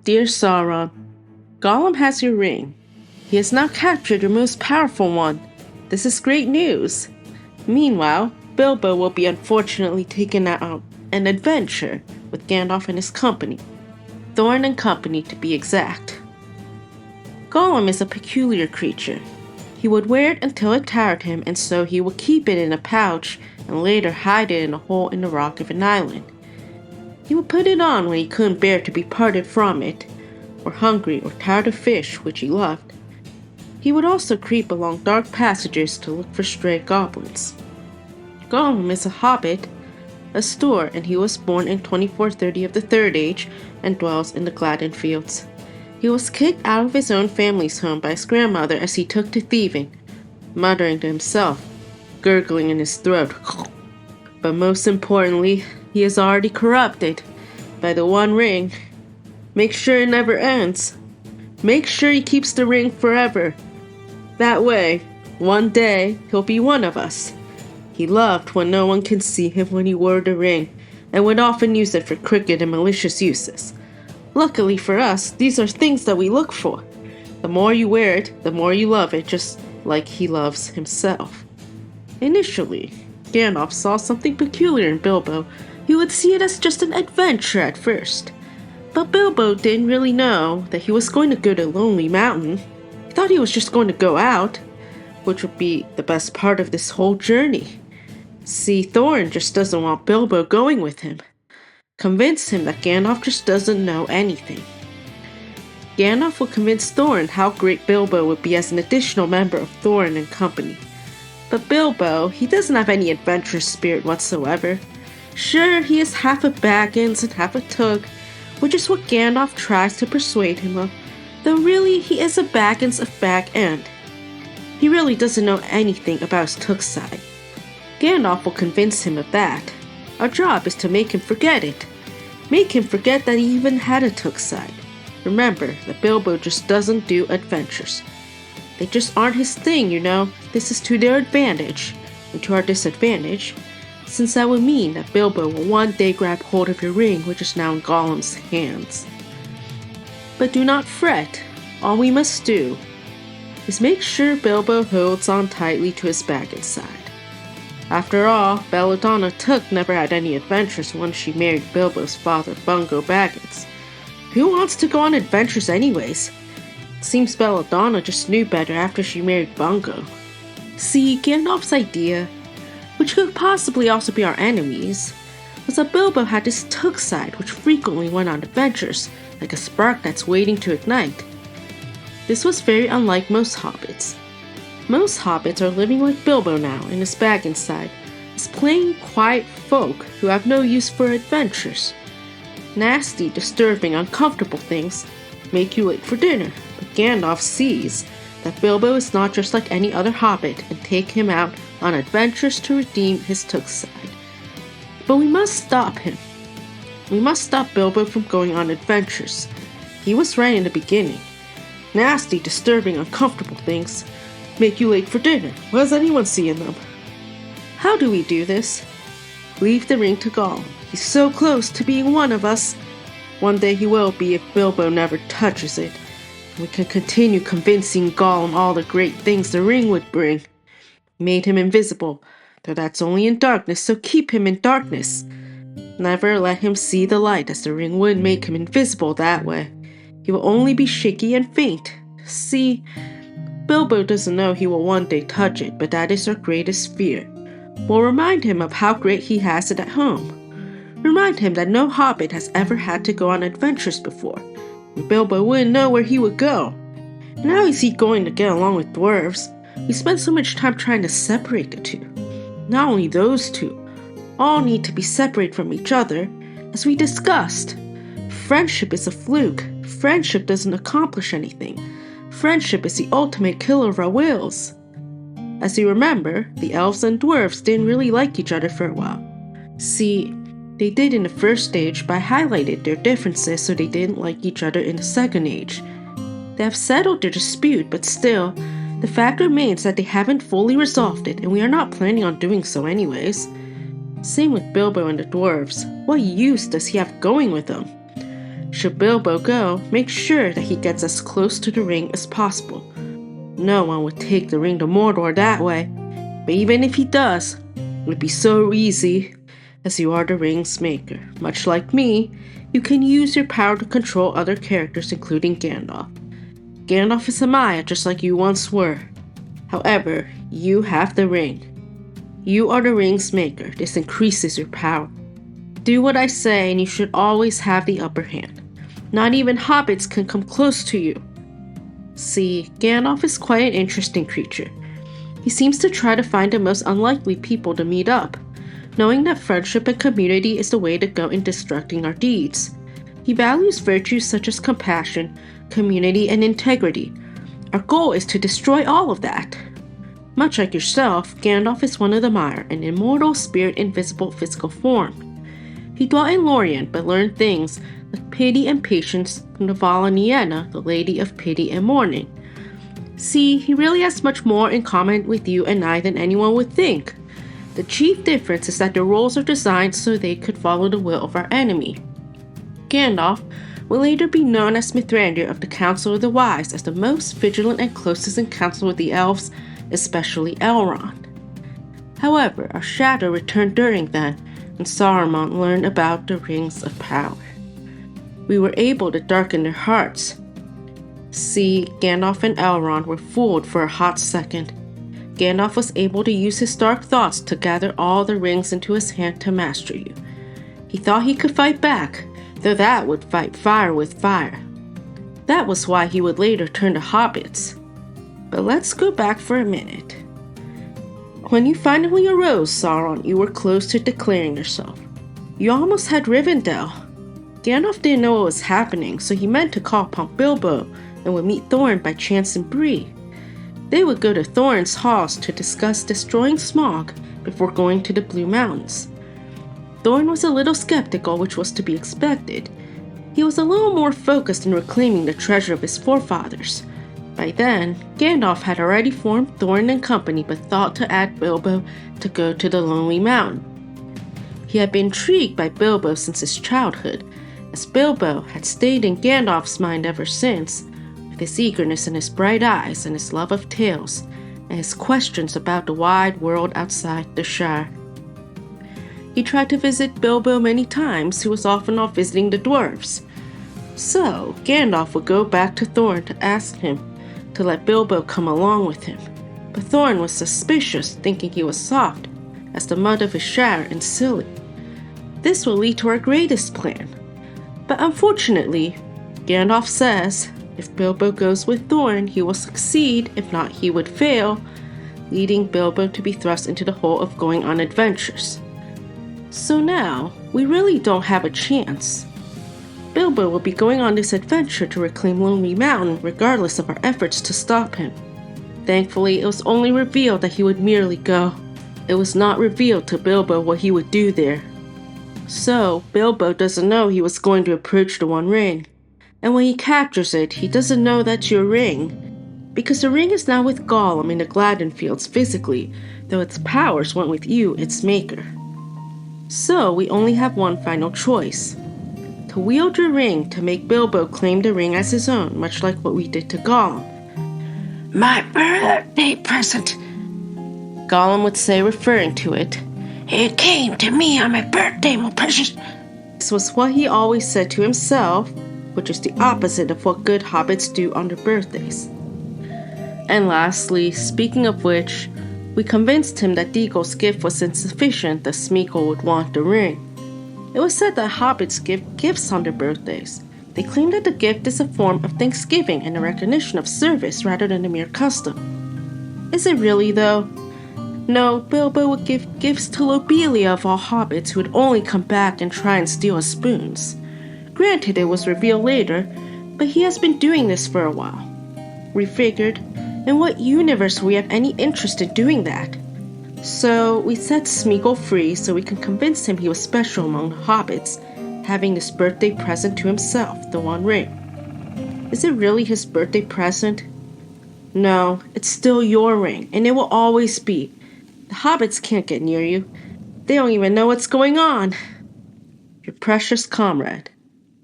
Dear Sauron, Gollum has your ring. He has now captured your most powerful one. This is great news. Meanwhile, Bilbo will be unfortunately taken out on an adventure with Gandalf and his company. Thorin and company, to be exact. Gollum is a peculiar creature. He would wear it until it tired him, and so he would keep it in a pouch and later hide it in a hole in the rock of an island. He would put it on when he couldn't bear to be parted from it, or hungry or tired of fish, which he loved. He would also creep along dark passages to look for stray goblins. Gollum is a hobbit, a Stoor, and he was born in 2430 of the Third Age and dwells in the Gladden Fields. He was kicked out of his own family's home by his grandmother as he took to thieving, muttering to himself, gurgling in his throat. But most importantly, he is already corrupted by the One Ring. Make sure it never ends. Make sure he keeps the ring forever. That way, one day, he'll be one of us. He loved when no one can see him when he wore the ring, and would often use it for crooked and malicious uses. Luckily for us, these are things that we look for. The more you wear it, the more you love it, just like he loves himself. Initially, Gandalf saw something peculiar in Bilbo. He would see it as just an adventure at first. But Bilbo didn't really know that he was going to go to Lonely Mountain. He thought he was just going to go out, which would be the best part of this whole journey. See, Thorin just doesn't want Bilbo going with him. Convince him that Gandalf just doesn't know anything. Gandalf will convince Thorin how great Bilbo would be as an additional member of Thorin and company. But Bilbo, he doesn't have any adventurous spirit whatsoever. Sure, he is half a Baggins and half a Took, which is what Gandalf tries to persuade him of, though really he is a Baggins of Bag End. He really doesn't know anything about his Took side. Gandalf will convince him of that. Our job is to make him forget it. Make him forget that he even had a Took side. Remember that Bilbo just doesn't do adventures. They just aren't his thing, you know. This is to their advantage, and to our disadvantage, since that would mean that Bilbo will one day grab hold of your ring, which is now in Gollum's hands. But do not fret. All we must do is make sure Bilbo holds on tightly to his Baggins side. After all, Belladonna Took never had any adventures once she married Bilbo's father, Bungo Baggins. Who wants to go on adventures anyways? It seems Belladonna just knew better after she married Bungo. See, Gandalf's idea, which could possibly also be our enemies, was that Bilbo had this Took side which frequently went on adventures, like a spark that's waiting to ignite. This was very unlike most hobbits. Most hobbits are living like Bilbo now in his Baggins side, as plain, quiet folk who have no use for adventures. Nasty, disturbing, uncomfortable things make you late for dinner, but Gandalf sees that Bilbo is not just like any other hobbit and take him out on adventures to redeem his Took side. But we must stop him. We must stop Bilbo from going on adventures. He was right in the beginning. Nasty, disturbing, uncomfortable things make you late for dinner. What does anyone see in them? How do we do this? Leave the ring to Gollum. He's so close to being one of us. One day he will be if Bilbo never touches it. We can continue convincing Gollum all the great things the ring would bring. Made him invisible, though that's only in darkness, so keep him in darkness. Never let him see the light, as the ring would make him invisible that way. He will only be shaky and faint. See, Bilbo doesn't know he will one day touch it, but that is our greatest fear. We'll remind him of how great he has it at home. Remind him that no hobbit has ever had to go on adventures before, and Bilbo wouldn't know where he would go. And how is he going to get along with dwarves? We spend so much time trying to separate the two. Not only those two, all need to be separate from each other, as we discussed. Friendship is a fluke. Friendship doesn't accomplish anything. Friendship is the ultimate killer of our wills. As you remember, the elves and dwarves didn't really like each other for a while. See, they did in the first age, but I highlighted their differences so they didn't like each other in the second age. They have settled their dispute, but still, the fact remains that they haven't fully resolved it, and we are not planning on doing so anyways. Same with Bilbo and the dwarves. What use does he have going with them? should Bilbo go, make sure that he gets as close to the ring as possible. No one would take the ring to Mordor that way, but even if he does, it would be so easy, as you are the ring's maker. Much like me, you can use your power to control other characters, including Gandalf. Gandalf is a Maya, just like you once were. However, you have the ring. You are the ring's maker. This increases your power. Do what I say, and you should always have the upper hand. Not even hobbits can come close to you. See, Gandalf is quite an interesting creature. He seems to try to find the most unlikely people to meet up, knowing that friendship and community is the way to go in destructing our deeds. He values virtues such as compassion, community, and integrity. Our goal is to destroy all of that. Much like yourself, Gandalf is one of the Mire, an immortal spirit in visible physical form. He dwelt in Lorien, but learned things like pity and patience from the Vala Nienna, the Lady of Pity and Mourning. See, he really has much more in common with you and I than anyone would think. The chief difference is that the roles are designed so they could follow the will of our enemy. Gandalf will later be known as Mithrandir of the Council of the Wise, as the most vigilant and closest in council with the elves, especially Elrond. However, our shadow returned during then, and Saruman learned about the Rings of Power. We were able to darken their hearts. See, Gandalf and Elrond were fooled for a hot second. Gandalf was able to use his dark thoughts to gather all the rings into his hand to master you. He thought he could fight back, though that would fight fire with fire. That was why he would later turn to hobbits. But let's go back for a minute. When you finally arose, Sauron, you were close to declaring yourself. You almost had Rivendell. Gandalf didn't know what was happening, so he meant to call upon Bilbo and would meet Thorin by chance in Bree. They would go to Thorin's halls to discuss destroying Smaug before going to the Blue Mountains. Thorin was a little skeptical, which was to be expected. He was a little more focused in reclaiming the treasure of his forefathers. By then, Gandalf had already formed Thorin and company, but thought to add Bilbo to go to the Lonely Mountain. He had been intrigued by Bilbo since his childhood, as Bilbo had stayed in Gandalf's mind ever since, with his eagerness in his bright eyes and his love of tales, and his questions about the wide world outside the Shire. He tried to visit Bilbo many times. He was often off visiting the dwarves. So, Gandalf would go back to Thorin to ask him to let Bilbo come along with him. But Thorin was suspicious, thinking he was soft, as the mud of his Shire, and silly. This will lead to our greatest plan. But unfortunately, Gandalf says, if Bilbo goes with Thorin, he will succeed, if not he would fail, leading Bilbo to be thrust into the hole of going on adventures. So now, we really don't have a chance. Bilbo will be going on this adventure to reclaim Lonely Mountain regardless of our efforts to stop him. Thankfully, it was only revealed that he would merely go. It was not revealed to Bilbo what he would do there. So, Bilbo doesn't know he was going to approach the One Ring. And when he captures it, he doesn't know that's your ring. Because the ring is now with Gollum in the Gladden Fields physically, though its powers went with you, its maker. So, we only have one final choice. To wield your ring to make Bilbo claim the ring as his own, much like what we did to Gollum. My birthday present, Gollum would say, referring to it. It came to me on my birthday, my precious. This was what he always said to himself, which is the opposite of what good hobbits do on their birthdays. And lastly, speaking of which, we convinced him that Deagle's gift was insufficient, that Smeagol would want the ring. It was said that hobbits give gifts on their birthdays. They claim that the gift is a form of thanksgiving and a recognition of service rather than a mere custom. Is it really, though? No, Bilbo would give gifts to Lobelia of all hobbits, who would only come back and try and steal his spoons. Granted, it was revealed later, but he has been doing this for a while. We figured, in what universe we have any interest in doing that? So we set Smeagol free so we can convince him he was special among the hobbits, having this birthday present to himself, the One Ring. Is it really his birthday present? No, it's still your ring, and it will always be. The hobbits can't get near you. They don't even know what's going on. Your precious comrade,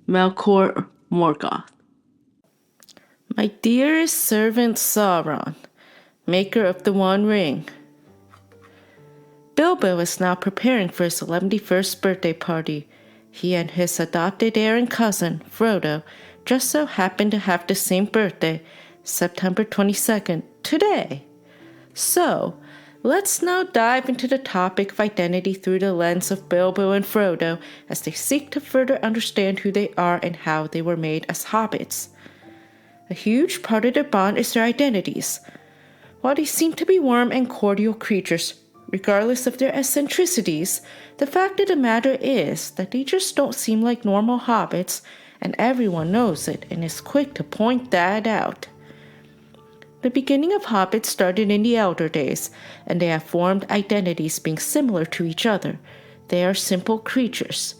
Melkor Morgoth. My dearest servant Sauron, maker of the One Ring. Bilbo is now preparing for his 71st birthday party. He and his adopted heir and cousin, Frodo, just so happen to have the same birthday, September 22nd, today. So, let's now dive into the topic of identity through the lens of Bilbo and Frodo as they seek to further understand who they are and how they were made as hobbits. A huge part of their bond is their identities. While they seem to be warm and cordial creatures, regardless of their eccentricities, the fact of the matter is that they just don't seem like normal hobbits, and everyone knows it and is quick to point that out. The beginning of hobbits started in the Elder Days, and they have formed identities being similar to each other. They are simple creatures.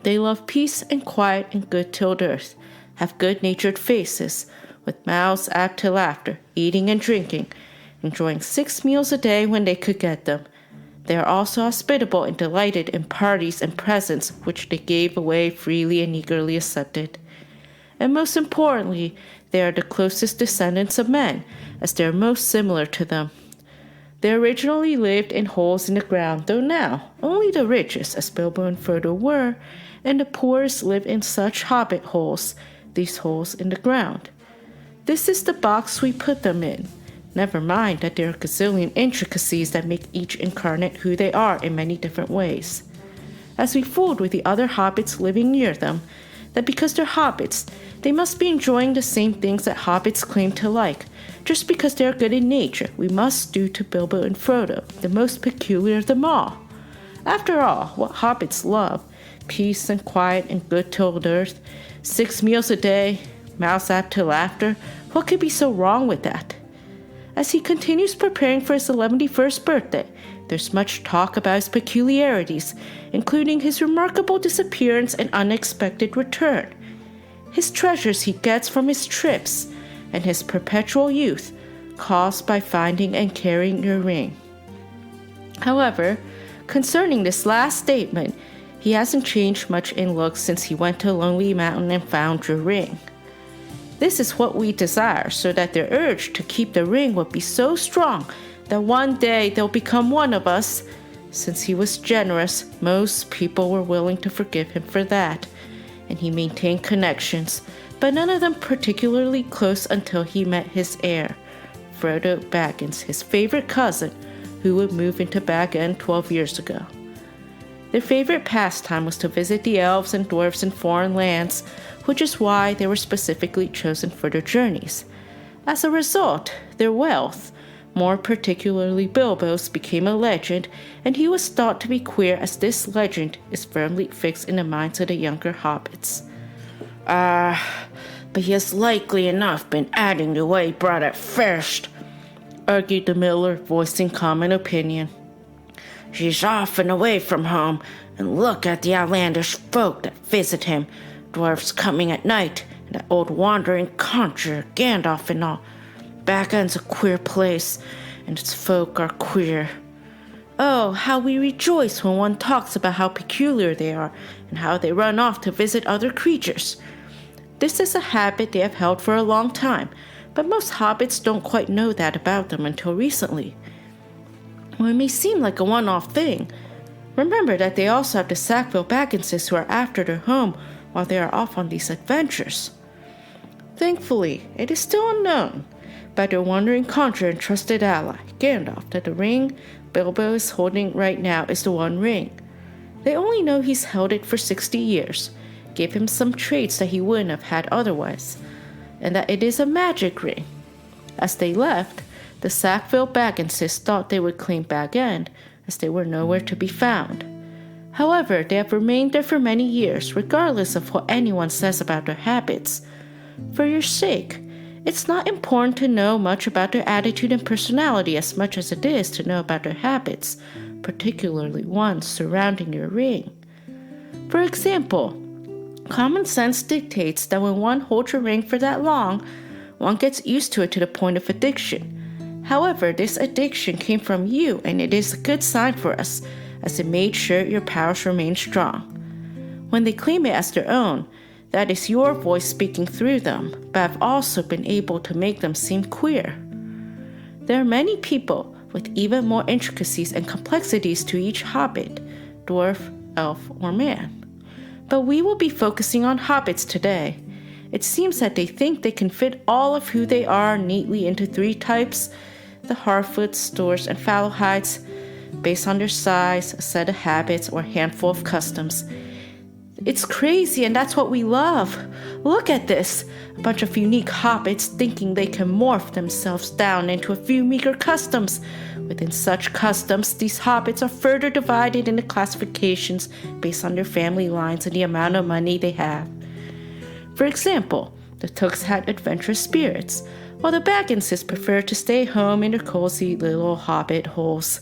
They love peace and quiet and good-tilled earth, have good-natured faces, with mouths apt to laughter, eating and drinking, enjoying 6 meals a day when they could get them. They are also hospitable and delighted in parties and presents which they gave away freely and eagerly accepted. And most importantly, they are the closest descendants of men, as they are most similar to them. They originally lived in holes in the ground, though now only the richest, as Bilbo and Frodo were, and the poorest live in such hobbit holes, these holes in the ground. This is the box we put them in. Never mind that there are gazillion intricacies that make each incarnate who they are in many different ways. As we fooled with the other hobbits living near them, that because they're hobbits, they must be enjoying the same things that hobbits claim to like. Just because they're good in nature, we must do to Bilbo and Frodo, the most peculiar of them all. After all, what hobbits love, peace and quiet and good-tilled earth, 6 meals a day, mouths apt to laughter, what could be so wrong with that? As he continues preparing for his 71st birthday, there's much talk about his peculiarities, including his remarkable disappearance and unexpected return, his treasures he gets from his trips, and his perpetual youth, caused by finding and carrying your ring. However, concerning this last statement, he hasn't changed much in looks since he went to Lonely Mountain and found your ring. This is what we desire, so that their urge to keep the ring will be so strong that one day they'll become one of us. Since he was generous, most people were willing to forgive him for that, and he maintained connections, but none of them particularly close until he met his heir, Frodo Baggins, his favorite cousin, who would move into Bag End 12 years ago. Their favorite pastime was to visit the elves and dwarves in foreign lands, which is why they were specifically chosen for their journeys. As a result, their wealth, more particularly Bilbo's, became a legend, and he was thought to be queer, as this legend is firmly fixed in the minds of the younger hobbits. But he has likely enough been adding the way he brought it first, argued the miller, voicing common opinion. He's often away from home, and look at the outlandish folk that visit him, dwarfs coming at night, and that old wandering conjurer Gandalf and all. Bag End's a queer place, and its folk are queer. Oh, how we rejoice when one talks about how peculiar they are, and how they run off to visit other creatures. This is a habit they have held for a long time, but most hobbits don't quite know that about them until recently. Well, it may seem like a one-off thing. Remember that they also have the Sackville Bagginses who are after their home while they are off on these adventures. Thankfully, it is still unknown by their wandering conjurer and trusted ally, Gandalf, that the ring Bilbo is holding right now is the One Ring. They only know he's held it for 60 years, gave him some traits that he wouldn't have had otherwise, and that it is a magic ring. As they left, the Sackville Bagginses thought they would claim Bag End, as they were nowhere to be found. However, they have remained there for many years, regardless of what anyone says about their habits. For your sake, it's not important to know much about their attitude and personality as much as it is to know about their habits, particularly ones surrounding your ring. For example, common sense dictates that when one holds your ring for that long, one gets used to it to the point of addiction. However, this addiction came from you, and it is a good sign for us, as it made sure your powers remain strong. When they claim it as their own, That is your voice speaking through them, but I've also been able to make them seem queer. There are many people with even more intricacies and complexities to each hobbit, dwarf, elf, or man. But we will be focusing on hobbits today. It seems that they think they can fit all of who they are neatly into 3 types, the Harfoots, Stoors, and Fallowhides, based on their size, a set of habits, or a handful of customs. It's crazy, and that's what we love. Look at this. A bunch of unique hobbits thinking they can morph themselves down into a few meager customs. Within such customs, these hobbits are further divided into classifications based on their family lines and the amount of money they have. For example, the Tooks had adventurous spirits, while the Bagginses preferred to stay home in their cozy little hobbit holes.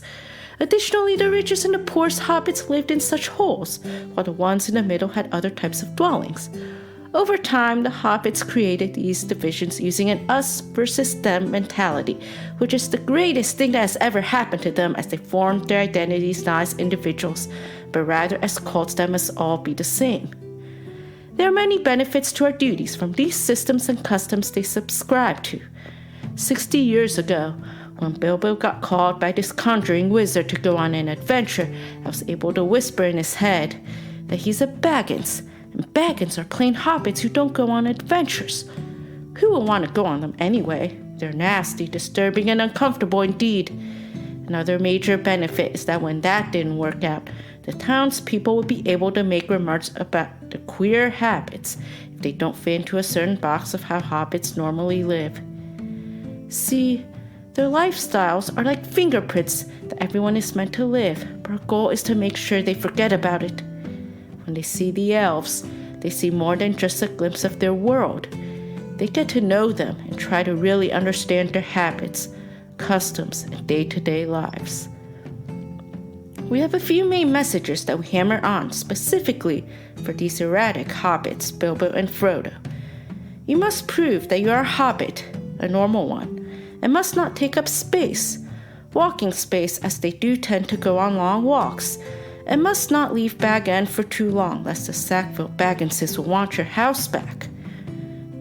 Additionally, the richest and the poorest hobbits lived in such holes, while the ones in the middle had other types of dwellings. Over time, the hobbits created these divisions using an us versus them mentality, which is the greatest thing that has ever happened to them, as they formed their identities not as individuals, but rather as cults that must all be the same. There are many benefits to our duties from these systems and customs they subscribe to. 60 years ago, when Bilbo got called by this conjuring wizard to go on an adventure, I was able to whisper in his head that he's a Baggins, and Baggins are plain hobbits who don't go on adventures. Who will want to go on them anyway? They're nasty, disturbing, and uncomfortable indeed. Another major benefit is that when that didn't work out, the townspeople would be able to make remarks about the queer habits if they don't fit into a certain box of how hobbits normally live. See, their lifestyles are like fingerprints that everyone is meant to live, but our goal is to make sure they forget about it. When they see the elves, they see more than just a glimpse of their world. They get to know them and try to really understand their habits, customs, and day-to-day lives. We have a few main messages that we hammer on specifically for these erratic hobbits, Bilbo and Frodo. You must prove that you are a hobbit, a normal one, and must not take up space, walking space, as they do tend to go on long walks, and must not leave Bag End for too long, lest the Sackville Bagginses will want your house back.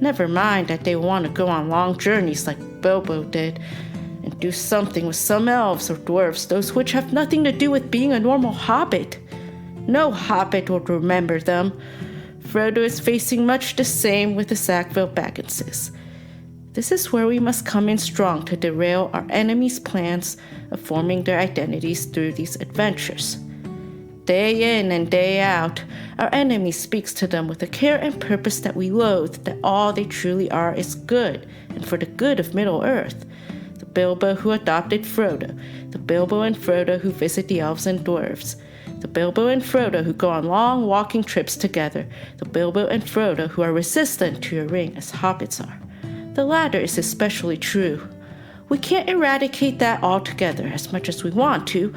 Never mind that they want to go on long journeys like Bilbo did, and do something with some elves or dwarves, those which have nothing to do with being a normal hobbit. No hobbit will remember them. Frodo is facing much the same with the Sackville Bagginses. This is where we must come in strong to derail our enemies' plans of forming their identities through these adventures. Day in and day out, our enemy speaks to them with a care and purpose that we loathe, that all they truly are is good, and for the good of Middle-earth. The Bilbo who adopted Frodo, the Bilbo and Frodo who visit the elves and dwarves, the Bilbo and Frodo who go on long walking trips together, the Bilbo and Frodo who are resistant to your ring as hobbits are. The latter is especially true. We can't eradicate that altogether as much as we want to.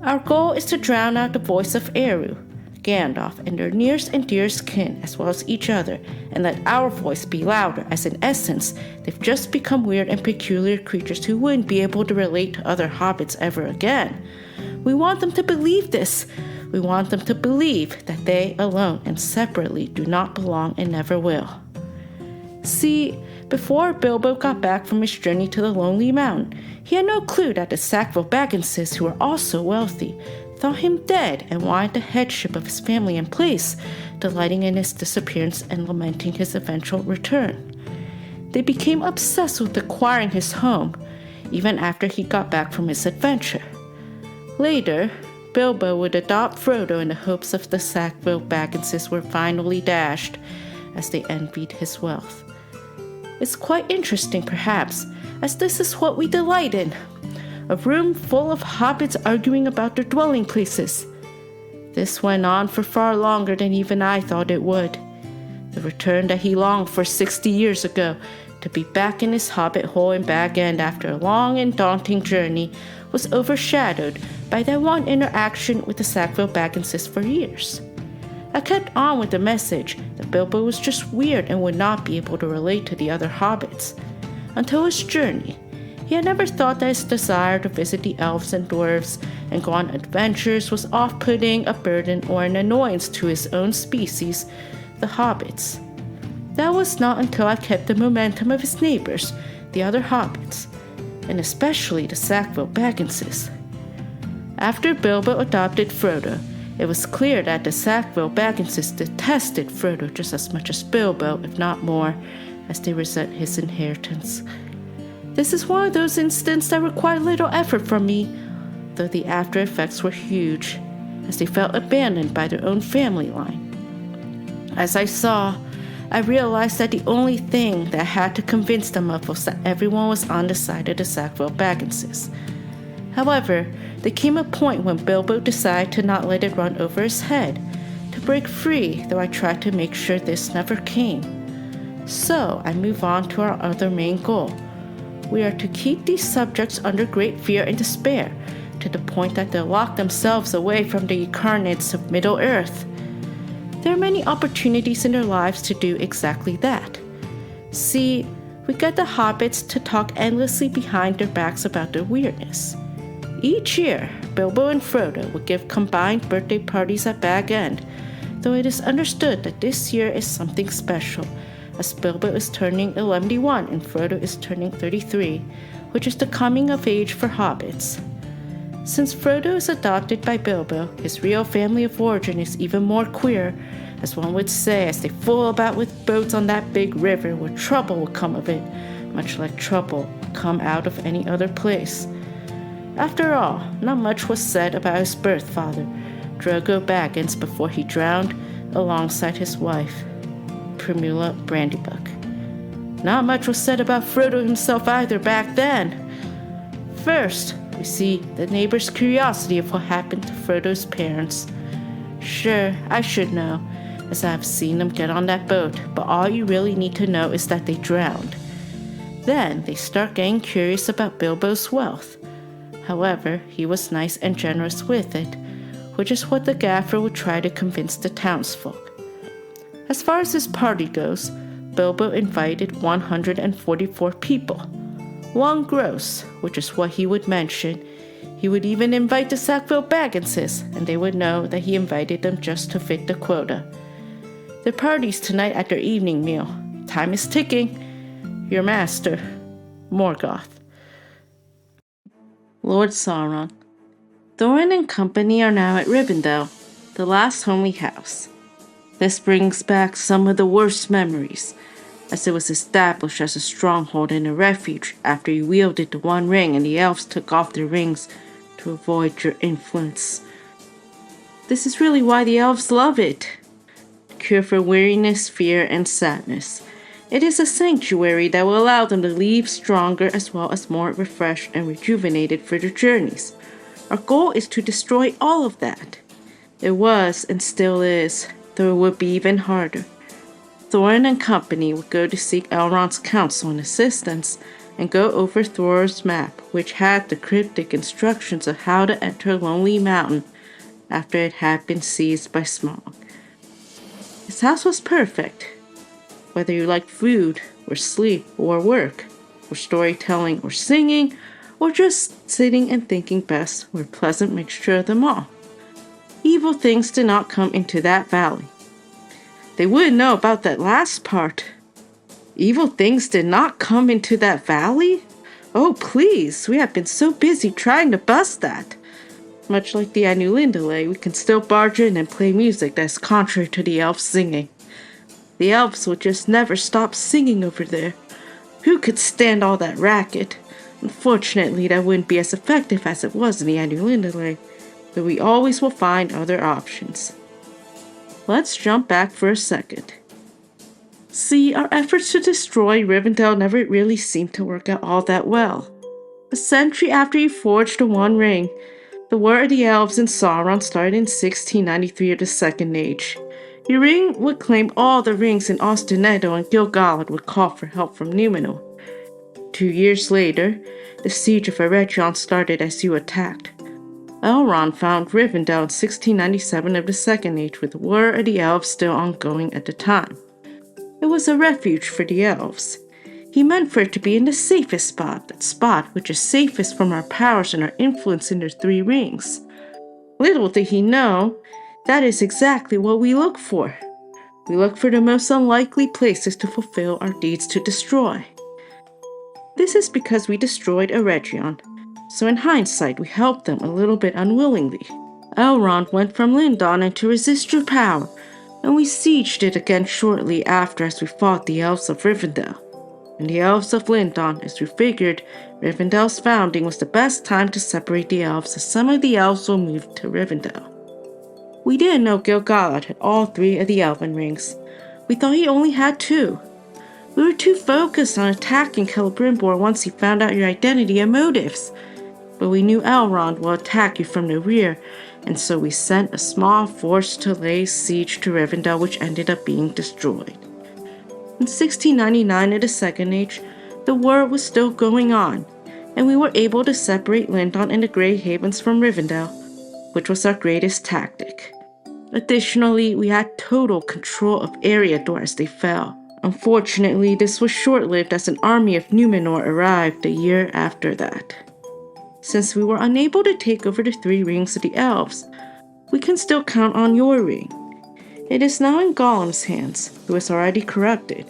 Our goal is to drown out the voice of Eru, Gandalf, and their nearest and dearest kin, as well as each other, and let our voice be louder, as in essence, they've just become weird and peculiar creatures who wouldn't be able to relate to other hobbits ever again. We want them to believe this. We want them to believe that they alone and separately do not belong and never will. See, before Bilbo got back from his journey to the Lonely Mountain, he had no clue that the Sackville Bagginses, who were also wealthy, thought him dead and wanted the headship of his family in place, delighting in his disappearance and lamenting his eventual return. They became obsessed with acquiring his home, even after he got back from his adventure. Later, Bilbo would adopt Frodo in the hopes of the Sackville Bagginses were finally dashed, as they envied his wealth. It's quite interesting, perhaps, as this is what we delight in. A room full of hobbits arguing about their dwelling places. This went on for far longer than even I thought it would. The return that he longed for 60 years ago, to be back in his hobbit hole in Bag End after a long and daunting journey, was overshadowed by that one interaction with the Sackville Bagginses for years. I kept on with the message that Bilbo was just weird and would not be able to relate to the other hobbits. Until his journey, he had never thought that his desire to visit the elves and dwarves and go on adventures was off-putting, a burden, or an annoyance to his own species, the hobbits. That was not until I kept the momentum of his neighbors, the other hobbits, and especially the Sackville Bagginses. After Bilbo adopted Frodo, it was clear that the Sackville Bagginses detested Frodo just as much as Bilbo, if not more, as they resent his inheritance. This is one of those instances that required little effort from me, though the after effects were huge, as they felt abandoned by their own family line. As I saw, I realized that the only thing that I had to convince them of was that everyone was on the side of the Sackville Bagginses. However, there came a point when Bilbo decided to not let it run over his head, to break free, though I tried to make sure this never came. So I move on to our other main goal. We are to keep these subjects under great fear and despair, to the point that they'll lock themselves away from the incarnates of Middle-earth. There are many opportunities in their lives to do exactly that. See, we get the hobbits to talk endlessly behind their backs about their weirdness. Each year, Bilbo and Frodo would give combined birthday parties at Bag End, though it is understood that this year is something special, as Bilbo is turning 11 and Frodo is turning 33, which is the coming of age for hobbits. Since Frodo is adopted by Bilbo, his real family of origin is even more queer, as one would say, as they fool about with boats on that big river where trouble will come of it, much like trouble will come out of any other place. After all, not much was said about his birth father, Drogo Baggins, before he drowned alongside his wife, Primula Brandybuck. Not much was said about Frodo himself either back then. First, we see the neighbor's curiosity of what happened to Frodo's parents. Sure, I should know, as I have seen them get on that boat, but all you really need to know is that they drowned. Then they start getting curious about Bilbo's wealth. However, he was nice and generous with it, which is what the gaffer would try to convince the townsfolk. As far as his party goes, Bilbo invited 144 people. One gross, which is what he would mention. He would even invite the Sackville Bagginses, and they would know that he invited them just to fit the quota. Their party's tonight at their evening meal. Time is ticking. Your master, Morgoth. Lord Sauron. Thorin and company are now at Rivendell, the last homely house. This brings back some of the worst memories, as it was established as a stronghold and a refuge after you wielded the One Ring and the elves took off their rings to avoid your influence. This is really why the elves love it. Cure for weariness, fear, and sadness. It is a sanctuary that will allow them to leave stronger as well as more refreshed and rejuvenated for their journeys. Our goal is to destroy all of that. It was, and still is, though it would be even harder. Thorin and company would go to seek Elrond's counsel and assistance, and go over Thor's map, which had the cryptic instructions of how to enter Lonely Mountain after it had been seized by Smaug. His house was perfect. Whether you liked food, or sleep, or work, or storytelling, or singing, or just sitting and thinking best, were a pleasant mixture of them all. Evil things did not come into that valley. They wouldn't know about that last part. Evil things did not come into that valley? Oh, please, we have been so busy trying to bust that. Much like the Ainulindale, we can still barge in and play music that is contrary to the elves singing. The elves would just never stop singing over there. Who could stand all that racket? Unfortunately, that wouldn't be as effective as it was in the Ainulindale, but we always will find other options. Let's jump back for a second. See, our efforts to destroy Rivendell never really seemed to work out all that well. A century after you forged the One Ring, the War of the Elves and Sauron started in 1693 of the Second Age. Your ring would claim all the rings in Ostinetto, and Gil-galad would call for help from Numenor. 2 years later, the siege of Eregion started as you attacked. Elrond found Rivendell in 1697 of the Second Age, with the War of the Elves still ongoing at the time. It was a refuge for the elves. He meant for it to be in the safest spot, that spot which is safest from our powers and our influence in their 3 rings. Little did he know, that is exactly what we look for. We look for the most unlikely places to fulfill our deeds to destroy. This is because we destroyed Eregion, so in hindsight we helped them a little bit unwillingly. Elrond went from Lindon to resist your power, and we sieged it again shortly after as we fought the elves of Rivendell. And the elves of Lindon, as we figured Rivendell's founding was the best time to separate the elves as some of the elves will move to Rivendell. We didn't know Gil-galad had all 3 of the elven rings. We thought he only had 2. We were too focused on attacking Celebrimbor once he found out your identity and motives. But we knew Elrond will attack you from the rear, and so we sent a small force to lay siege to Rivendell, which ended up being destroyed. In 1699 of the Second Age, the war was still going on, and we were able to separate Lindon and the Grey Havens from Rivendell, which was our greatest tactic. Additionally, we had total control of Eriador as they fell. Unfortunately, this was short-lived as an army of Numenor arrived a year after that. Since we were unable to take over the 3 rings of the elves, we can still count on your ring. It is now in Gollum's hands, who is already corrupted.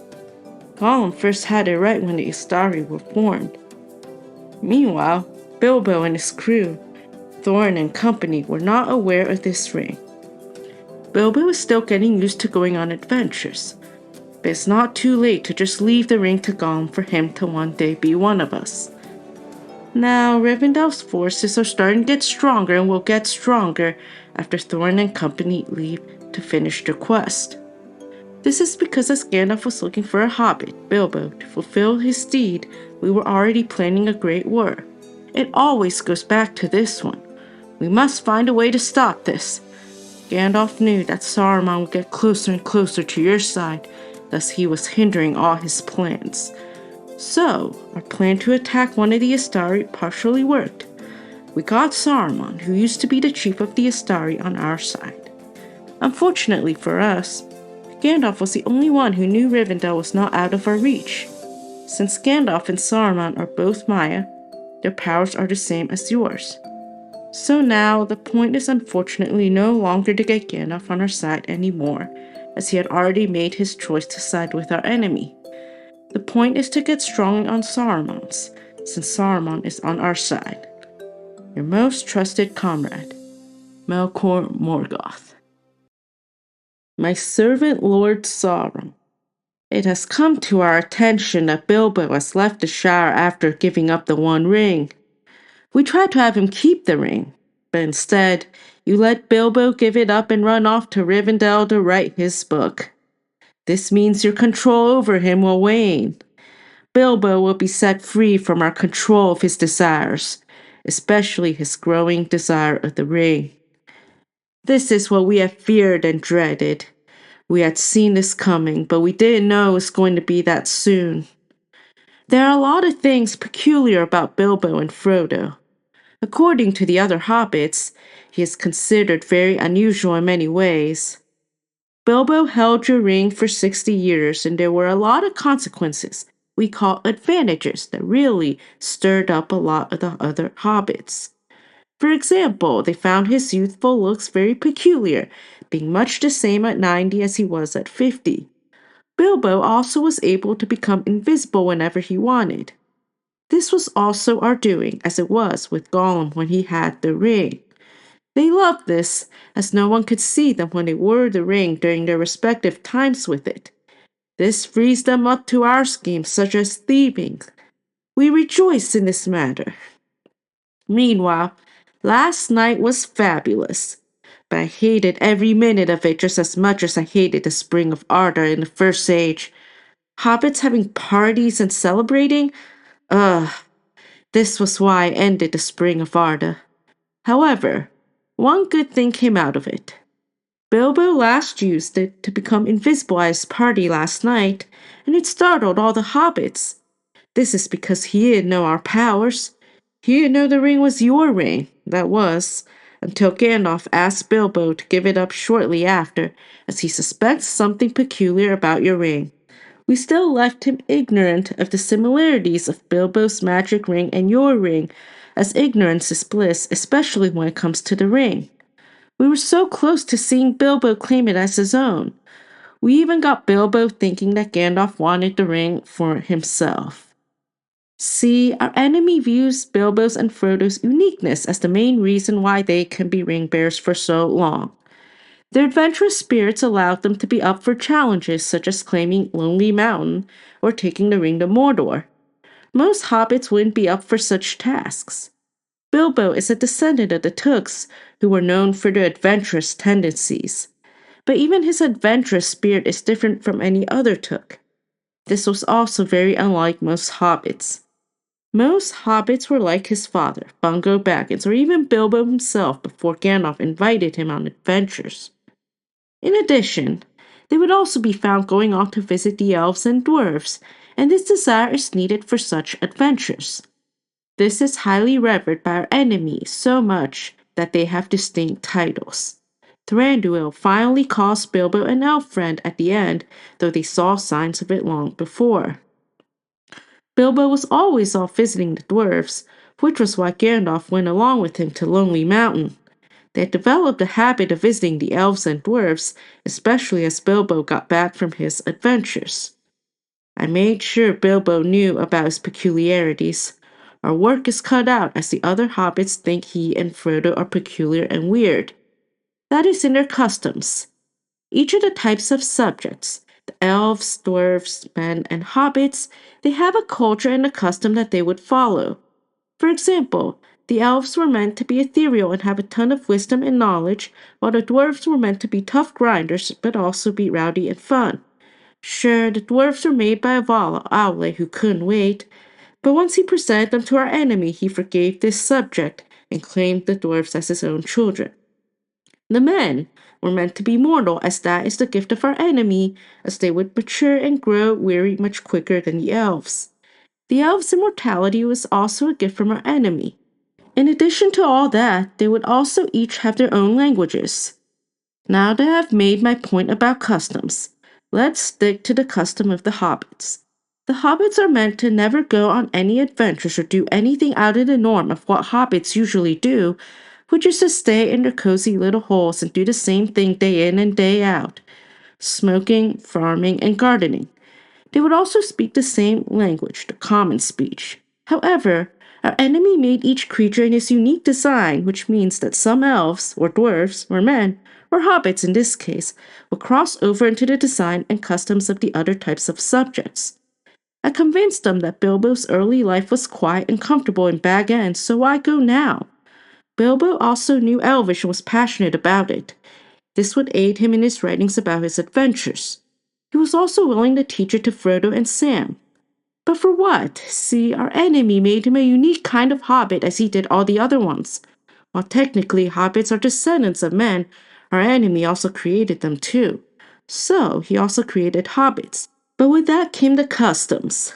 Gollum first had it right when the Istari were formed. Meanwhile, Bilbo and his crew, Thorin and company, were not aware of this ring. Bilbo is still getting used to going on adventures, but it's not too late to just leave the ring to Gollum for him to one day be one of us. Now, Rivendell's forces are starting to get stronger and will get stronger after Thorin and company leave to finish their quest. This is because as Gandalf was looking for a hobbit, Bilbo, to fulfill his deed, we were already planning a great war. It always goes back to this one. We must find a way to stop this. Gandalf knew that Saruman would get closer and closer to your side, thus he was hindering all his plans. So, our plan to attack one of the Istari partially worked. We got Saruman, who used to be the chief of the Istari, on our side. Unfortunately for us, Gandalf was the only one who knew Rivendell was not out of our reach. Since Gandalf and Saruman are both Maya, their powers are the same as yours. So now, the point is unfortunately no longer to get Gandalf on our side anymore, as he had already made his choice to side with our enemy. The point is to get strong on Saruman's, since Saruman is on our side. Your most trusted comrade, Melkor Morgoth. My servant Lord Sauron. It has come to our attention that Bilbo has left the Shire after giving up the One Ring. We tried to have him keep the ring, but instead, you let Bilbo give it up and run off to Rivendell to write his book. This means your control over him will wane. Bilbo will be set free from our control of his desires, especially his growing desire of the ring. This is what we have feared and dreaded. We had seen this coming, but we didn't know it was going to be that soon. There are a lot of things peculiar about Bilbo and Frodo. According to the other hobbits, he is considered very unusual in many ways. Bilbo held your ring for 60 years, and there were a lot of consequences we call advantages that really stirred up a lot of the other hobbits. For example, they found his youthful looks very peculiar, being much the same at 90 as he was at 50. Bilbo also was able to become invisible whenever he wanted. This was also our doing, as it was with Gollum when he had the ring. They loved this, as no one could see them when they wore the ring during their respective times with it. This frees them up to our schemes, such as thieving. We rejoice in this matter. Meanwhile, last night was fabulous, but I hated every minute of it just as much as I hated the Spring of Arda in the First Age. Hobbits having parties and celebrating? This was why I ended the Spring of Arda. However, one good thing came out of it. Bilbo last used it to become invisible at his party last night, and it startled all the hobbits. This is because he didn't know our powers. He didn't know the ring was your ring, that was, until Gandalf asked Bilbo to give it up shortly after, as he suspects something peculiar about your ring. We still left him ignorant of the similarities of Bilbo's magic ring and your ring, as ignorance is bliss, especially when it comes to the ring. We were so close to seeing Bilbo claim it as his own. We even got Bilbo thinking that Gandalf wanted the ring for himself. See, our enemy views Bilbo's and Frodo's uniqueness as the main reason why they can be ring bearers for so long. Their adventurous spirits allowed them to be up for challenges such as claiming Lonely Mountain or taking the ring to Mordor. Most hobbits wouldn't be up for such tasks. Bilbo is a descendant of the Tooks, who were known for their adventurous tendencies. But even his adventurous spirit is different from any other Took. This was also very unlike most hobbits. Most hobbits were like his father, Bungo Baggins, or even Bilbo himself before Gandalf invited him on adventures. In addition, they would also be found going off to visit the elves and dwarves, and this desire is needed for such adventures. This is highly revered by our enemies so much that they have distinct titles. Thranduil finally calls Bilbo an elf friend at the end, though they saw signs of it long before. Bilbo was always off visiting the dwarves, which was why Gandalf went along with him to Lonely Mountain. They had developed a habit of visiting the elves and dwarves, especially as Bilbo got back from his adventures. I made sure Bilbo knew about his peculiarities. Our work is cut out as the other hobbits think he and Frodo are peculiar and weird. That is in their customs. Each of the types of subjects, the elves, dwarves, men, and hobbits, they have a culture and a custom that they would follow. For example, the elves were meant to be ethereal and have a ton of wisdom and knowledge, while the dwarves were meant to be tough grinders but also be rowdy and fun. Sure, the dwarves were made by a Owle who couldn't wait, but once he presented them to our enemy, he forgave this subject and claimed the dwarves as his own children. The men were meant to be mortal, as that is the gift of our enemy, as they would mature and grow weary much quicker than the elves. The elves' immortality was also a gift from our enemy. In addition to all that, they would also each have their own languages. Now that I've made my point about customs, let's stick to the custom of the hobbits. The hobbits are meant to never go on any adventures or do anything out of the norm of what hobbits usually do, which is to stay in their cozy little holes and do the same thing day in and day out, smoking, farming, and gardening. They would also speak the same language, the common speech. However, our enemy made each creature in his unique design, which means that some elves, or dwarves, or men, or hobbits in this case, will cross over into the design and customs of the other types of subjects. I convinced them that Bilbo's early life was quiet and comfortable in Bag End, so why go now? Bilbo also knew Elvish and was passionate about it. This would aid him in his writings about his adventures. He was also willing to teach it to Frodo and Sam. But for what? See, our enemy made him a unique kind of hobbit as he did all the other ones. While technically hobbits are descendants of men, our enemy also created them too. So, he also created hobbits. But with that came the customs.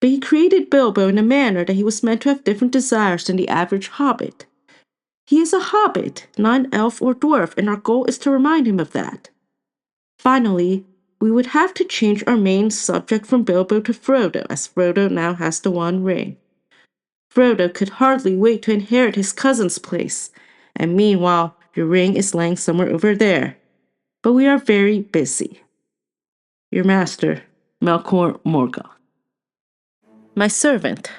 But he created Bilbo in a manner that he was meant to have different desires than the average hobbit. He is a hobbit, not an elf or dwarf, and our goal is to remind him of that. Finally, we would have to change our main subject from Bilbo to Frodo, as Frodo now has the One Ring. Frodo could hardly wait to inherit his cousin's place, and meanwhile, your ring is laying somewhere over there. But we are very busy. Your master, Melkor Morgoth. My servant,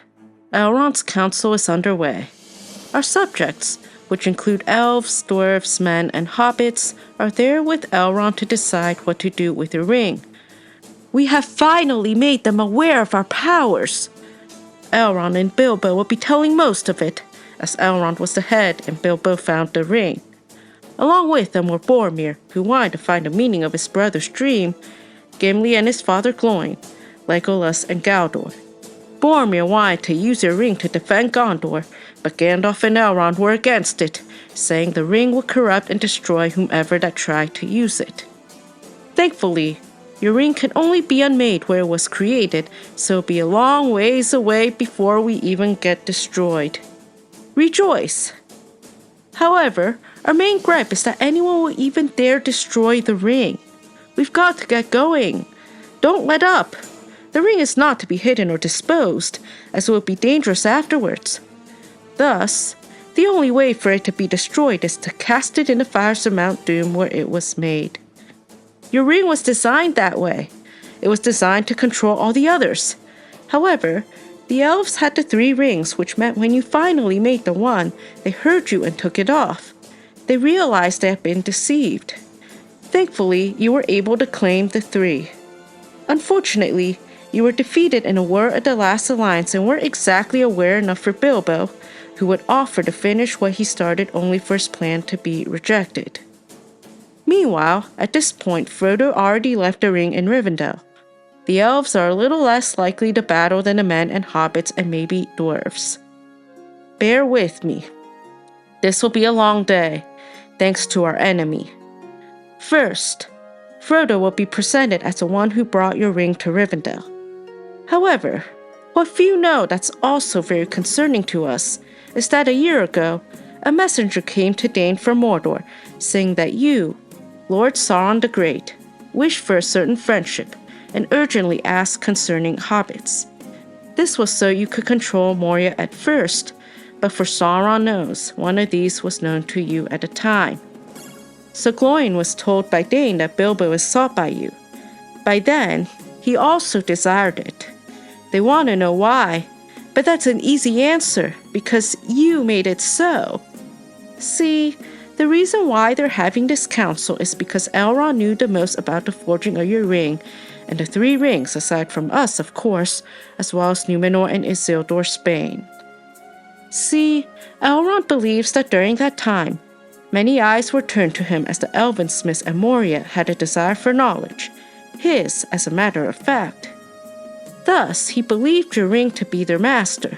Elrond's council is underway. Our subjects, which include elves, dwarves, men, and hobbits, are there with Elrond to decide what to do with the ring. We have finally made them aware of our powers. Elrond and Bilbo will be telling most of it, as Elrond was the head and Bilbo found the ring. Along with them were Boromir, who wanted to find the meaning of his brother's dream, Gimli and his father Gloin, Legolas and Galdor. Boromir wanted to use the ring to defend Gondor, but Gandalf and Elrond were against it, saying the ring would corrupt and destroy whomever that tried to use it. Thankfully, your ring can only be unmade where it was created, so it'll be a long ways away before we even get destroyed. Rejoice! However, our main gripe is that anyone will even dare destroy the ring. We've got to get going. Don't let up. The ring is not to be hidden or disposed, as it would be dangerous afterwards. Thus, the only way for it to be destroyed is to cast it in the fires of Mount Doom where it was made. Your ring was designed that way. It was designed to control all the others. However, the elves had the 3 rings, which meant when you finally made the one, they heard you and took it off. They realized they had been deceived. Thankfully, you were able to claim the 3. Unfortunately, you were defeated in a war of the Last Alliance and weren't exactly aware enough for Bilbo, who would offer to finish what he started only for his plan to be rejected. Meanwhile, at this point, Frodo already left the ring in Rivendell. The elves are a little less likely to battle than the men and hobbits and maybe dwarves. Bear with me. This will be a long day, thanks to our enemy. First, Frodo will be presented as the one who brought your ring to Rivendell. However, what few know that's also very concerning to us is that a year ago, a messenger came to Dane from Mordor, saying that you, Lord Sauron the Great, wished for a certain friendship and urgently asked concerning hobbits. This was so you could control Moria at first, but for Sauron knows, one of these was known to you at the time. So Gloin was told by Dane that Bilbo is sought by you. By then, he also desired it. They want to know why, but that's an easy answer, because you made it so. See, the reason why they're having this council is because Elrond knew the most about the forging of your ring, and the 3 rings, aside from us, of course, as well as Numenor and Isildur, Spain. See, Elrond believes that during that time, many eyes were turned to him as the elven smiths at Moria had a desire for knowledge, his, as a matter of fact. Thus, he believed your ring to be their master.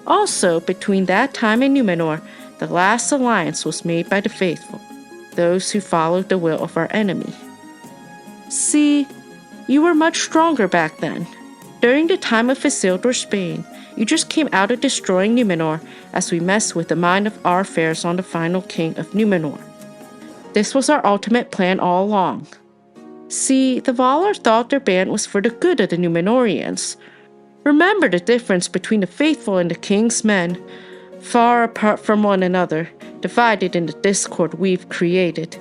Also, between that time and Numenor, the last alliance was made by the faithful, those who followed the will of our enemy. See, you were much stronger back then. During the time of Isildur, Spain, you just came out of destroying Numenor as we messed with the mind of our affairs on the final king of Numenor. This was our ultimate plan all along. See, the Valar thought their band was for the good of the Numenorians. Remember the difference between the faithful and the king's men, far apart from one another, divided in the discord we've created.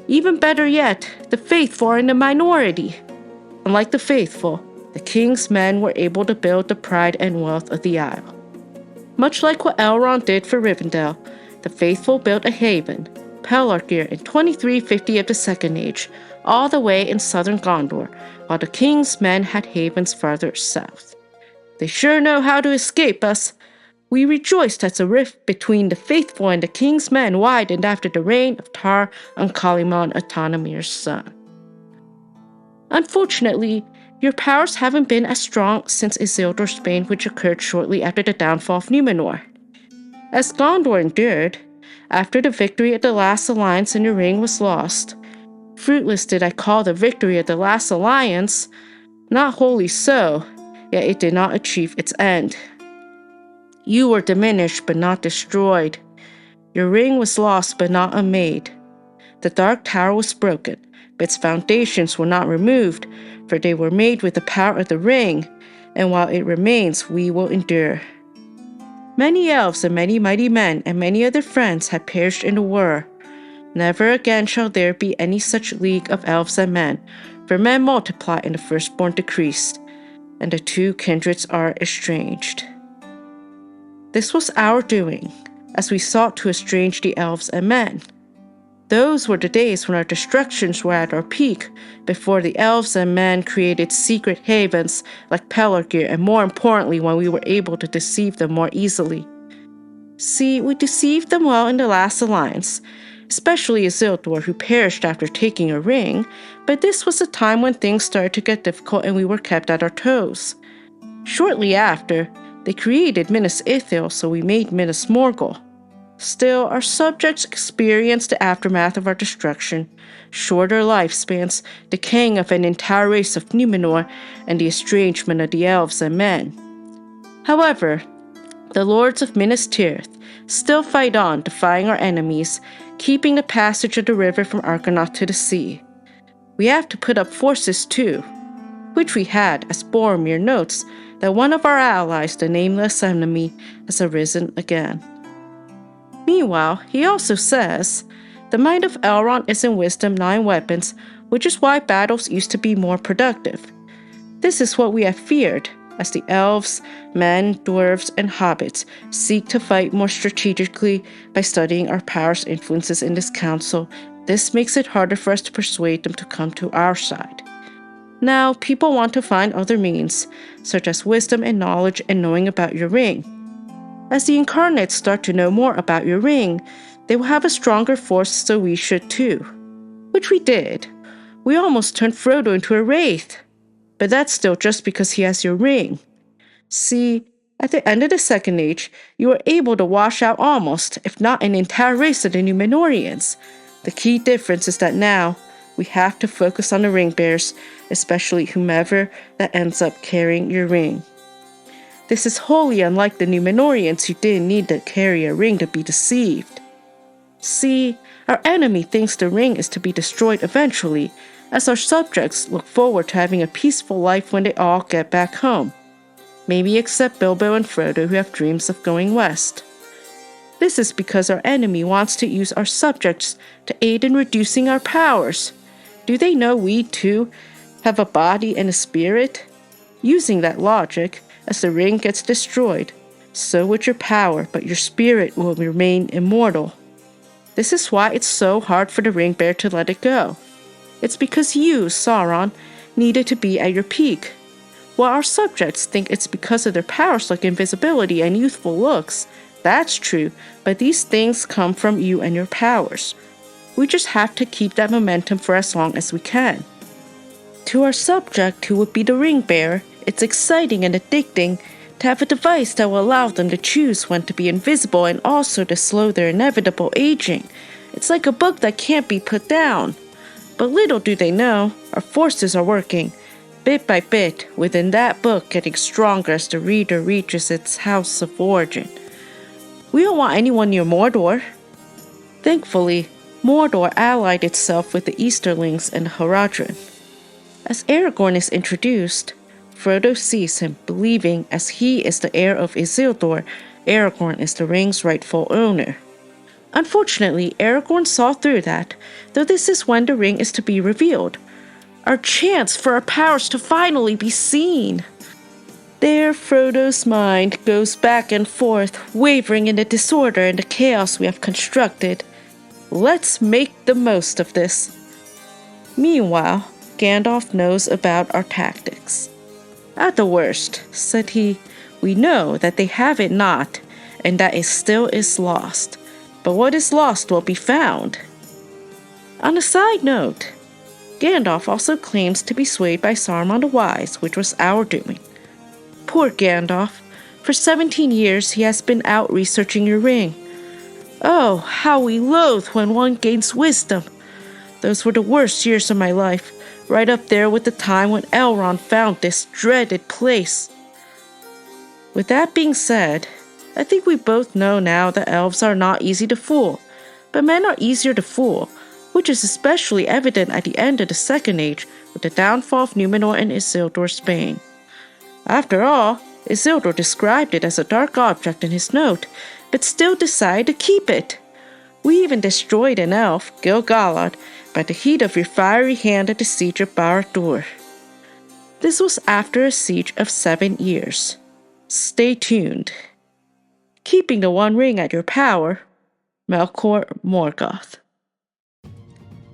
Even better yet, the faithful are in the minority. Unlike the faithful, the king's men were able to build the pride and wealth of the Isle. Much like what Elrond did for Rivendell, the faithful built a haven, Pelargir, in 2350 of the Second Age, all the way in southern Gondor, while the king's men had havens farther south. They sure know how to escape us. We rejoiced as the rift between the faithful and the king's men widened after the reign of Tar Ankalimon, Autonomir's son. Unfortunately, your powers haven't been as strong since Isildur, Spain, which occurred shortly after the downfall of Numenor. As Gondor endured, after the victory of the Last Alliance and your ring was lost, fruitless did I call the victory of the Last Alliance, not wholly so, yet it did not achieve its end. You were diminished but not destroyed. Your ring was lost but not unmade. The Dark Tower was broken, but its foundations were not removed, for they were made with the power of the ring, and while it remains, we will endure. Many elves and many mighty men and many other friends had perished in the war. Never again shall there be any such league of elves and men, for men multiply and the firstborn decreased, and the 2 kindreds are estranged. This was our doing, as we sought to estrange the elves and men. Those were the days when our destructions were at our peak, before the elves and men created secret havens like Pelargir, and more importantly, when we were able to deceive them more easily. See, we deceived them well in the Last Alliance, especially Isildur, who perished after taking a ring, but this was a time when things started to get difficult and we were kept at our toes. Shortly after, they created Minas Ithil, so we made Minas Morgul. Still, our subjects experienced the aftermath of our destruction, shorter lifespans, decaying of an entire race of Numenor, and the estrangement of the elves and men. However, the lords of Minas Tirith still fight on, defying our enemies, keeping the passage of the river from Argonath to the sea. We have to put up forces too, which we had, as Boromir notes, that one of our allies, the nameless enemy, has arisen again. Meanwhile, he also says, the might of Elrond is in wisdom, 9 weapons, which is why battles used to be more productive. This is what we have feared, as the elves, men, dwarves, and hobbits seek to fight more strategically by studying our powers' influences in this council. This makes it harder for us to persuade them to come to our side. Now, people want to find other means, such as wisdom and knowledge and knowing about your ring. As the incarnates start to know more about your ring, they will have a stronger force, so we should too. Which we did. We almost turned Frodo into a wraith. But that's still just because he has your ring. See, at the end of the Second Age, you were able to wash out almost, if not an entire race of the Númenóreans. The key difference is that now, we have to focus on the ring bearers, especially whomever that ends up carrying your ring. This is wholly unlike the Númenóreans who didn't need to carry a ring to be deceived. See, our enemy thinks the ring is to be destroyed eventually, as our subjects look forward to having a peaceful life when they all get back home. Maybe except Bilbo and Frodo, who have dreams of going west. This is because our enemy wants to use our subjects to aid in reducing our powers. Do they know we, too, have a body and a spirit? Using that logic, as the ring gets destroyed, so would your power, but your spirit will remain immortal. This is why it's so hard for the ring bearer to let it go. It's because you, Sauron, needed to be at your peak. While our subjects think it's because of their powers like invisibility and youthful looks, that's true, but these things come from you and your powers. We just have to keep that momentum for as long as we can. To our subject, who would be the ring bearer, it's exciting and addicting to have a device that will allow them to choose when to be invisible and also to slow their inevitable aging. It's like a book that can't be put down. But little do they know, our forces are working, bit by bit, within that book getting stronger as the reader reaches its house of origin. We don't want anyone near Mordor. Thankfully, Mordor allied itself with the Easterlings and the Haradrim. As Aragorn is introduced, Frodo sees him, believing as he is the heir of Isildur, Aragorn is the ring's rightful owner. Unfortunately, Aragorn saw through that, though this is when the ring is to be revealed. Our chance for our powers to finally be seen. There, Frodo's mind goes back and forth, wavering in the disorder and the chaos we have constructed. Let's make the most of this. Meanwhile, Gandalf knows about our tactics. At the worst, said he, we know that they have it not, and that it still is lost. But what is lost will be found. On a side note, Gandalf also claims to be swayed by Saruman the Wise, which was our doing. Poor Gandalf. For 17 years he has been out researching your ring. Oh, how we loathe when one gains wisdom. Those were the worst years of my life, right up there with the time when Elrond found this dreaded place. With that being said, I think we both know now that elves are not easy to fool, but men are easier to fool, which is especially evident at the end of the Second Age with the downfall of Númenor and Isildur's bane. After all, Isildur described it as a dark object in his note, but still decided to keep it. We even destroyed an elf, Gil-galad, by the heat of your fiery hand at the siege of Barad-dûr. This was after a siege of 7 years. Stay tuned. Keeping the One Ring at your power, Melkor Morgoth.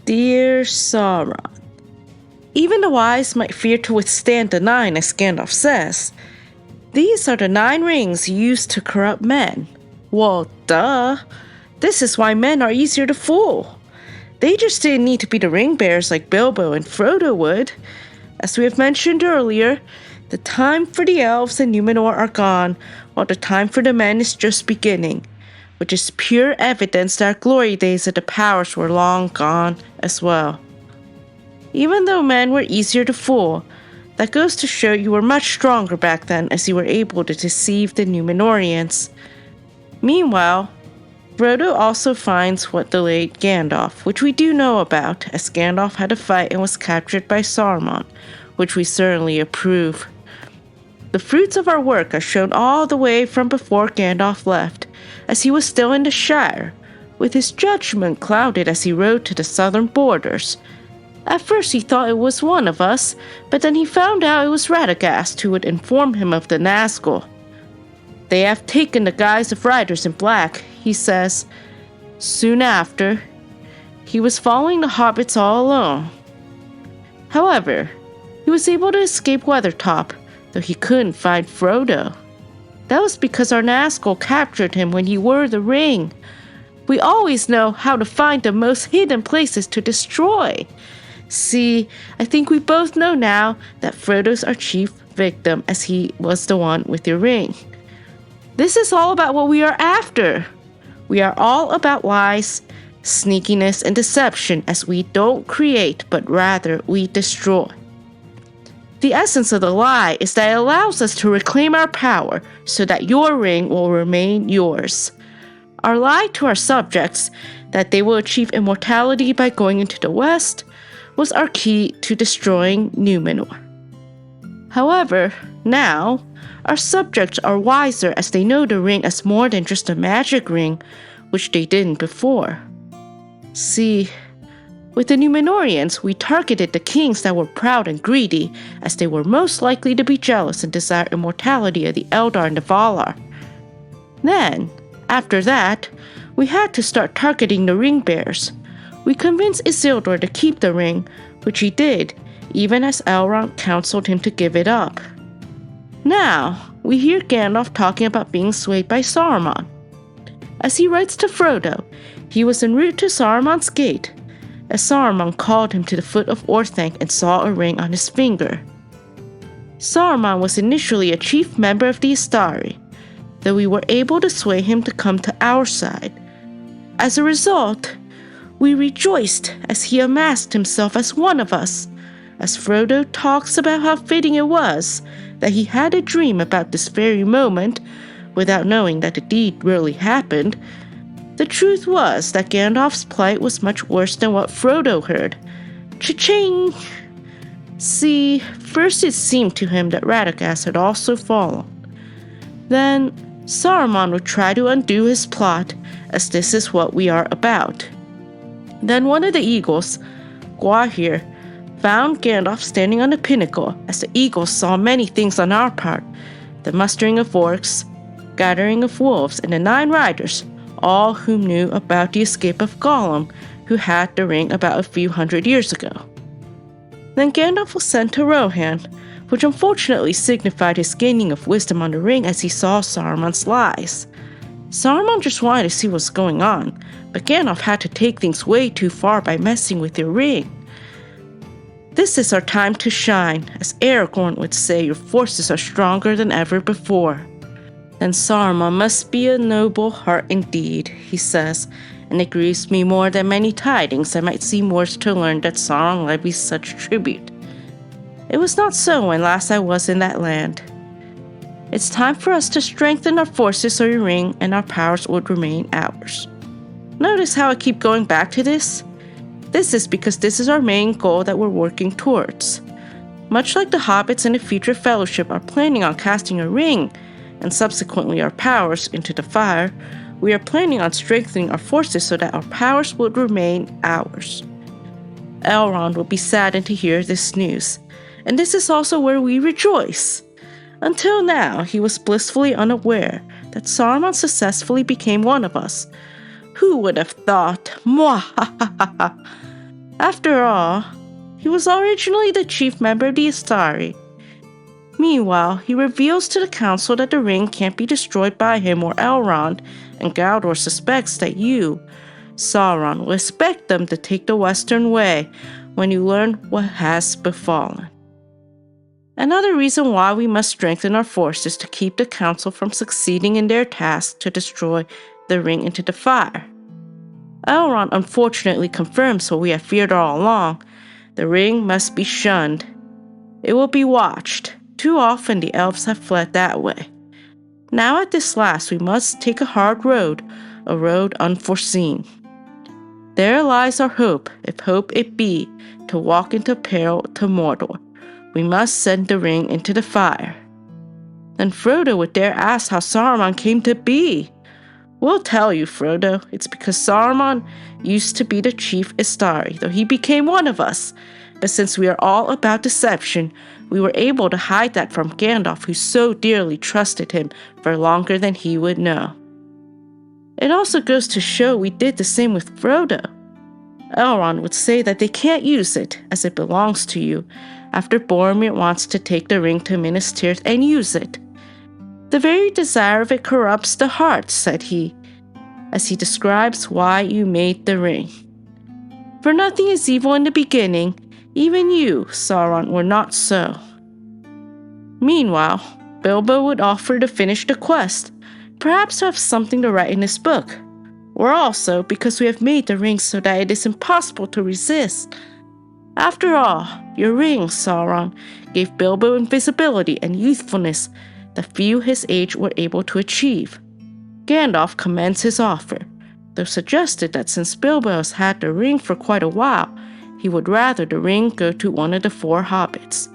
Dear Sauron, even the wise might fear to withstand the 9, as Gandalf says. These are the 9 rings used to corrupt men. Well, duh. This is why men are easier to fool. They just didn't need to be the ring bearers like Bilbo and Frodo would. As we have mentioned earlier, the time for the elves and Númenor are gone, while the time for the men is just beginning, which is pure evidence that our glory days of the powers were long gone as well. Even though men were easier to fool, that goes to show you were much stronger back then, as you were able to deceive the Númenóreans. Meanwhile, Frodo also finds what delayed Gandalf, which we do know about, as Gandalf had a fight and was captured by Saruman, which we certainly approve. The fruits of our work are shown all the way from before Gandalf left, as he was still in the Shire, with his judgment clouded as he rode to the southern borders. At first he thought it was one of us, but then he found out it was Radagast who would inform him of the Nazgul. They have taken the guise of riders in black, he says. Soon after, he was following the hobbits all alone. However, he was able to escape Weathertop, though he couldn't find Frodo. That was because our Nazgul captured him when he wore the ring. We always know how to find the most hidden places to destroy. See, I think we both know now that Frodo's our chief victim, as he was the one with your ring. This is all about what we are after. We are all about lies, sneakiness, and deception, as we don't create, but rather we destroy. The essence of the lie is that it allows us to reclaim our power so that your ring will remain yours. Our lie to our subjects, that they will achieve immortality by going into the West, was our key to destroying Numenor. However, now, our subjects are wiser as they know the ring as more than just a magic ring, which they didn't before. See, with the Numenorians, we targeted the kings that were proud and greedy, as they were most likely to be jealous and desire immortality of the Eldar and the Valar. Then, after that, we had to start targeting the ring bearers. We convinced Isildur to keep the ring, which he did, even as Elrond counseled him to give it up. Now, we hear Gandalf talking about being swayed by Saruman. As he writes to Frodo, he was en route to Saruman's gate, as Saruman called him to the foot of Orthanc and saw a ring on his finger. Saruman was initially a chief member of the Istari, though we were able to sway him to come to our side. As a result, we rejoiced as he amassed himself as one of us, as Frodo talks about how fitting it was that he had a dream about this very moment, without knowing that the deed really happened. The truth was that Gandalf's plight was much worse than what Frodo heard. Cha-ching! See, first it seemed to him that Radagast had also fallen. Then Saruman would try to undo his plot, as this is what we are about. Then one of the eagles, Gwahir, found Gandalf standing on the pinnacle, as the eagles saw many things on our part: the mustering of orcs, gathering of wolves, and the 9 riders, all whom knew about the escape of Gollum, who had the ring about a few hundred years ago. Then Gandalf was sent to Rohan, which unfortunately signified his gaining of wisdom on the ring as he saw Saruman's lies. Saruman just wanted to see what's going on, but Gandalf had to take things way too far by messing with your ring. This is our time to shine, as Aragorn would say, your forces are stronger than ever before. Then Saruman must be a noble heart indeed, he says, and it grieves me more than many tidings I might seem worse to learn that Sauron levies such tribute. It was not so when last I was in that land. It's time for us to strengthen our forces so your ring and our powers would remain ours. Notice how I keep going back to this? This is because this is our main goal that we're working towards. Much like the hobbits in the future fellowship are planning on casting a ring, and subsequently our powers, into the fire, we are planning on strengthening our forces so that our powers would remain ours. Elrond will be saddened to hear this news, and this is also where we rejoice. Until now, he was blissfully unaware that Saruman successfully became one of us. Who would have thought? Mwahahaha! After all, he was originally the chief member of the Istari. Meanwhile, he reveals to the council that the ring can't be destroyed by him or Elrond, and Galdor suspects that you, Sauron, will expect them to take the Western way when you learn what has befallen. Another reason why we must strengthen our forces to keep the council from succeeding in their task to destroy the ring into the fire. Elrond unfortunately confirms what we have feared all along. The ring must be shunned. It will be watched. Too often the elves have fled that way. Now at this last we must take a hard road, a road unforeseen. There lies our hope, if hope it be, to walk into peril to Mordor. We must send the ring into the fire. Then Frodo would dare ask how Saruman came to be. We'll tell you, Frodo. It's because Saruman used to be the chief Istari, though he became one of us. But since we are all about deception, we were able to hide that from Gandalf, who so dearly trusted him for longer than he would know. It also goes to show we did the same with Frodo. Elrond would say that they can't use it, as it belongs to you, after Boromir wants to take the ring to Minas Tirith and use it. The very desire of it corrupts the heart, said he, as he describes why you made the ring. For nothing is evil in the beginning, even you, Sauron, were not so. Meanwhile, Bilbo would offer to finish the quest, perhaps to have something to write in his book, or also because we have made the ring so that it is impossible to resist. After all, your ring, Sauron, gave Bilbo invisibility and youthfulness that few his age were able to achieve. Gandalf commends his offer, though suggested that since Bilbo has had the ring for quite a while, he would rather the ring go to one of the 4 hobbits.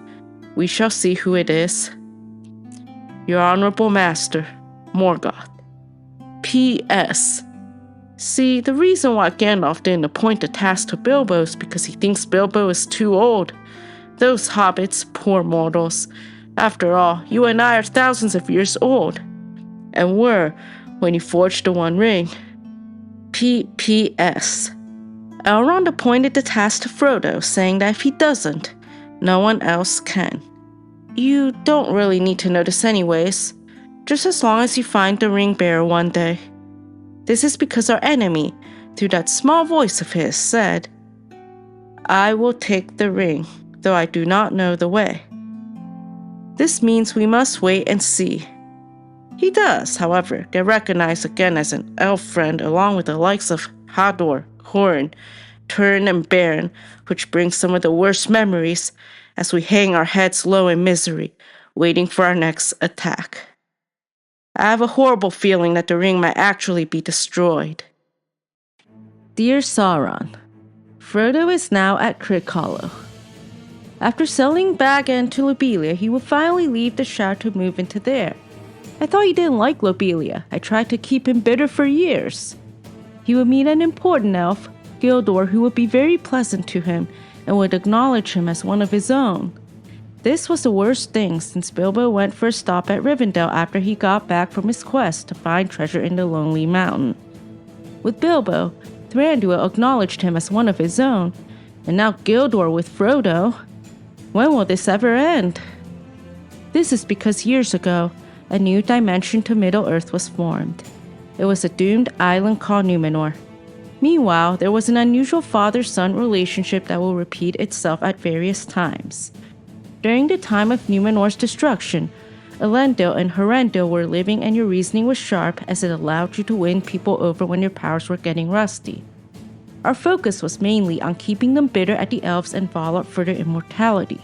We shall see who it is. Your Honorable Master, Morgoth. P.S. See, the reason why Gandalf didn't appoint the task to Bilbo is because he thinks Bilbo is too old. Those hobbits, poor mortals. After all, you and I are thousands of years old, and were when you forged the One Ring. P.P.S. Elrond appointed the task to Frodo, saying that if he doesn't, no one else can. You don't really need to know this anyways, just as long as you find the ring bearer one day. This is because our enemy, through that small voice of his, said, I will take the ring, though I do not know the way. This means we must wait and see. He does, however, get recognized again as an elf friend along with the likes of Hador, Thorin, Turin, and Beren, which brings some of the worst memories as we hang our heads low in misery, waiting for our next attack. I have a horrible feeling that the ring might actually be destroyed. Dear Sauron, Frodo is now at Crick Hollow. After selling Bagan to Lobelia, he will finally leave the Shire to move into there. I thought he didn't like Lobelia. I tried to keep him bitter for years. He would meet an important elf, Gildor, who would be very pleasant to him and would acknowledge him as one of his own. This was the worst thing since Bilbo went for a stop at Rivendell after he got back from his quest to find treasure in the Lonely Mountain. With Bilbo, Thranduil acknowledged him as one of his own, and now Gildor with Frodo. When will this ever end? This is because years ago, a new dimension to Middle-earth was formed. It was a doomed island called Numenor. Meanwhile, there was an unusual father-son relationship that will repeat itself at various times. During the time of Numenor's destruction, Elendil and Horendil were living and your reasoning was sharp as it allowed you to win people over when your powers were getting rusty. Our focus was mainly on keeping them bitter at the elves and Valar for their immortality.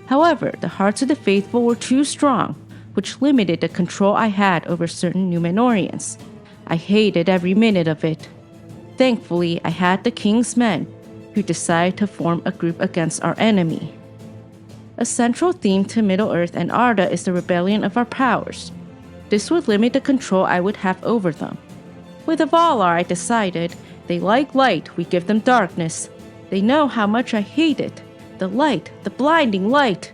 However, the hearts of the faithful were too strong, which limited the control I had over certain Numenorians. I hated every minute of it. Thankfully, I had the king's men, who decided to form a group against our enemy. A central theme to Middle-earth and Arda is the rebellion of our powers. This would limit the control I would have over them. With the Valar, I decided, they like light, we give them darkness. They know how much I hate it. The light, the blinding light.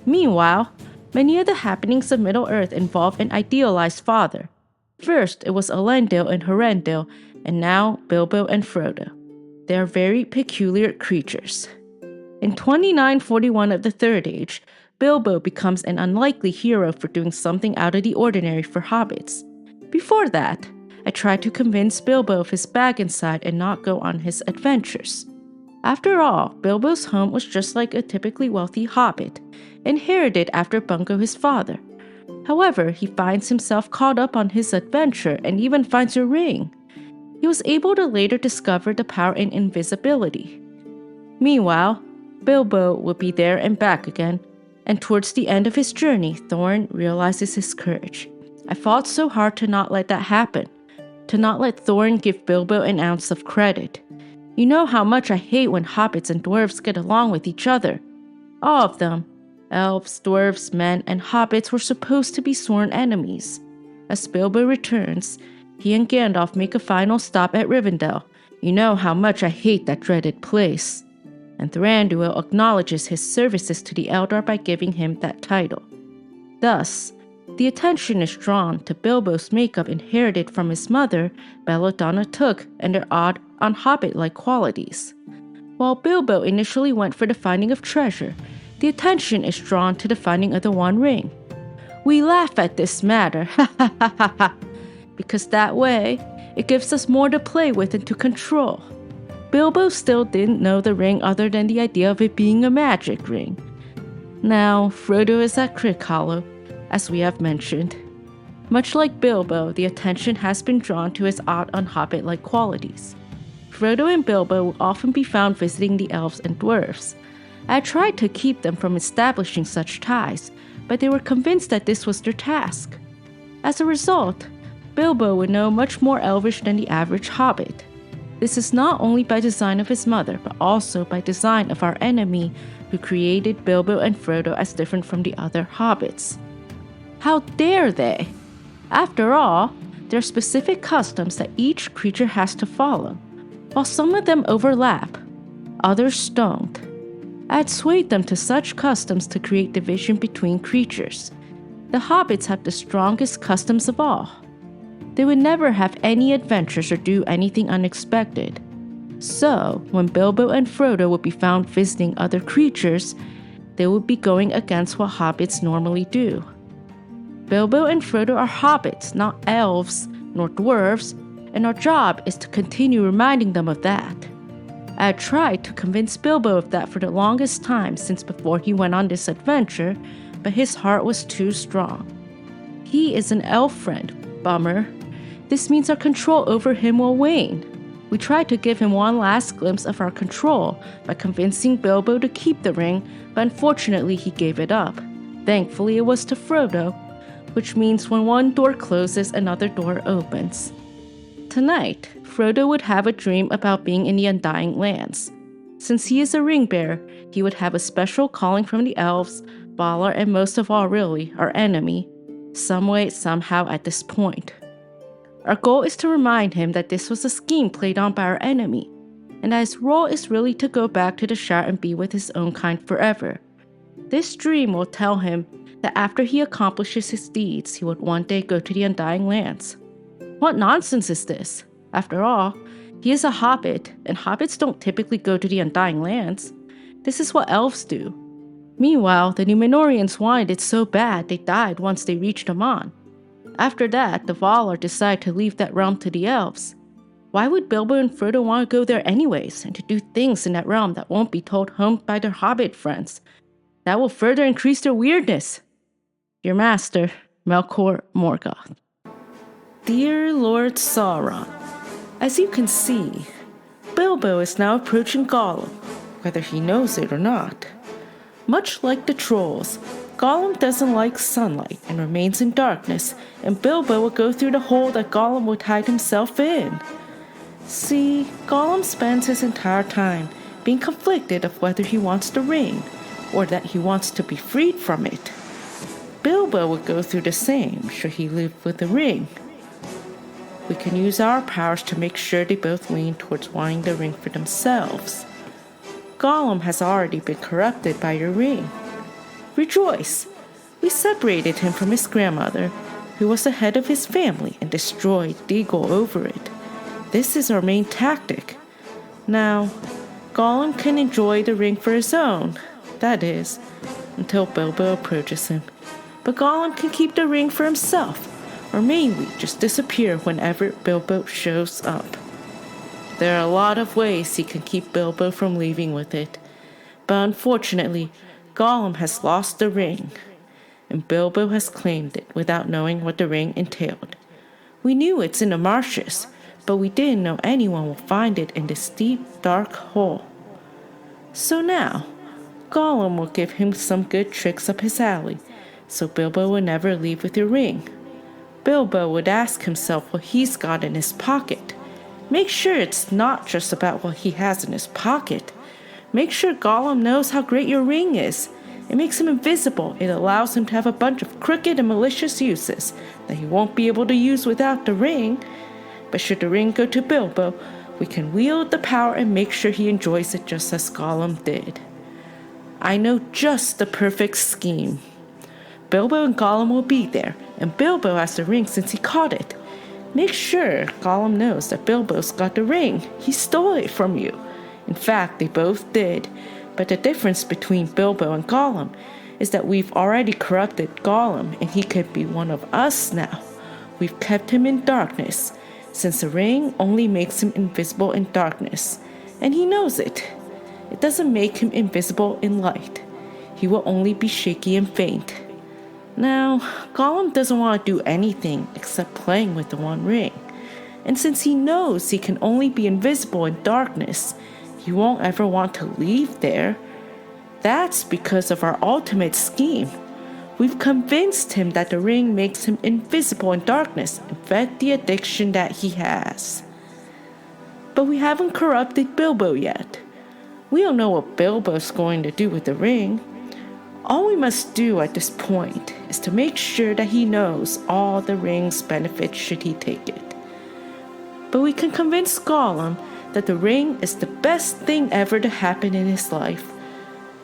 Meanwhile, many of the happenings of Middle-earth involve an idealized father. First, it was Elendil and Horendil, and now Bilbo and Frodo. They are very peculiar creatures. In 2941 of the Third Age, Bilbo becomes an unlikely hero for doing something out of the ordinary for hobbits. Before that, I tried to convince Bilbo of his bag inside and not go on his adventures. After all, Bilbo's home was just like a typically wealthy hobbit, inherited after Bungo his father. However, he finds himself caught up on his adventure and even finds a ring. He was able to later discover the power in invisibility. Meanwhile, Bilbo would be there and back again, and towards the end of his journey, Thorin realizes his courage. I fought so hard to not let that happen, to not let Thorin give Bilbo an ounce of credit. You know how much I hate when hobbits and dwarves get along with each other. All of them, elves, dwarves, men, and hobbits were supposed to be sworn enemies. As Bilbo returns, he and Gandalf make a final stop at Rivendell. You know how much I hate that dreaded place. And Thranduil acknowledges his services to the Eldar by giving him that title. Thus, the attention is drawn to Bilbo's makeup inherited from his mother, Belladonna Took, and their odd, unhobbit-like qualities. While Bilbo initially went for the finding of treasure, the attention is drawn to the finding of the One Ring. We laugh at this matter, ha ha ha ha ha, because that way, it gives us more to play with and to control. Bilbo still didn't know the ring other than the idea of it being a magic ring. Now, Frodo is at Crickhollow, as we have mentioned. Much like Bilbo, the attention has been drawn to his odd unhobbit-like qualities. Frodo and Bilbo will often be found visiting the elves and dwarves. I tried to keep them from establishing such ties, but they were convinced that this was their task. As a result, Bilbo would know much more Elvish than the average hobbit. This is not only by design of his mother, but also by design of our enemy, who created Bilbo and Frodo as different from the other hobbits. How dare they? After all, there are specific customs that each creature has to follow. While some of them overlap, others don't. I had swayed them to such customs to create division between creatures. The hobbits have the strongest customs of all. They would never have any adventures or do anything unexpected. So, when Bilbo and Frodo would be found visiting other creatures, they would be going against what hobbits normally do. Bilbo and Frodo are hobbits, not elves nor dwarves, and our job is to continue reminding them of that. I had tried to convince Bilbo of that for the longest time since before he went on this adventure, but his heart was too strong. He is an elf friend, bummer. This means our control over him will wane. We tried to give him one last glimpse of our control by convincing Bilbo to keep the ring, but unfortunately he gave it up. Thankfully it was to Frodo, which means when one door closes, another door opens. Tonight, Frodo would have a dream about being in the Undying Lands. Since he is a ring bearer, he would have a special calling from the elves, Valar, and most of all really, our enemy, some way, somehow at this point. Our goal is to remind him that this was a scheme played on by our enemy, and that his role is really to go back to the Shire and be with his own kind forever. This dream will tell him that after he accomplishes his deeds, he would one day go to the Undying Lands. What nonsense is this? After all, he is a hobbit, and hobbits don't typically go to the Undying Lands. This is what elves do. Meanwhile, the Númenóreans wanted it so bad they died once they reached Aman. After that, the Valar decided to leave that realm to the elves. Why would Bilbo and Frodo want to go there anyways, and to do things in that realm that won't be told home by their hobbit friends? That will further increase their weirdness. Your master, Melkor Morgoth. Dear Lord Sauron, as you can see, Bilbo is now approaching Gollum, whether he knows it or not. Much like the trolls, Gollum doesn't like sunlight and remains in darkness, and Bilbo will go through the hole that Gollum would hide himself in. See, Gollum spends his entire time being conflicted of whether he wants the ring, or that he wants to be freed from it. Bilbo would go through the same should he live with the ring. We can use our powers to make sure they both lean towards wanting the ring for themselves. Gollum has already been corrupted by your ring. Rejoice! We separated him from his grandmother, who was the head of his family, and destroyed Deagol over it. This is our main tactic. Now, Gollum can enjoy the ring for his own, that is, until Bilbo approaches him. But Gollum can keep the ring for himself, or mainly just disappear whenever Bilbo shows up. There are a lot of ways he can keep Bilbo from leaving with it, but unfortunately, Gollum has lost the ring, and Bilbo has claimed it without knowing what the ring entailed. We knew it's in the marshes, but we didn't know anyone will find it in this deep, dark hole. So now, Gollum will give him some good tricks up his alley, so Bilbo will never leave with your ring. Bilbo would ask himself what he's got in his pocket. Make sure it's not just about what he has in his pocket. Make sure Gollum knows how great your ring is, It makes him invisible. It allows him to have a bunch of crooked and malicious uses that he won't be able to use without the ring. But should the ring go to Bilbo, we can wield the power and make sure he enjoys it just as Gollum did. I know just the perfect scheme. Bilbo and Gollum will be there, and Bilbo has the ring since he caught it. Make sure Gollum knows that Bilbo's got the ring. He stole it from you. In fact, they both did. But the difference between Bilbo and Gollum is that we've already corrupted Gollum, and he could be one of us now. We've kept him in darkness, since the ring only makes him invisible in darkness, and he knows it. It doesn't make him invisible in light. He will only be shaky and faint. Now, Gollum doesn't want to do anything except playing with the One Ring, and since he knows he can only be invisible in darkness, he won't ever want to leave there. That's because of our ultimate scheme. We've convinced him that the ring makes him invisible in darkness and fed the addiction that he has. But we haven't corrupted Bilbo yet. We don't know what Bilbo's going to do with the ring. All we must do at this point is to make sure that he knows all the ring's benefits should he take it. But we can convince Gollum that the ring is the best thing ever to happen in his life.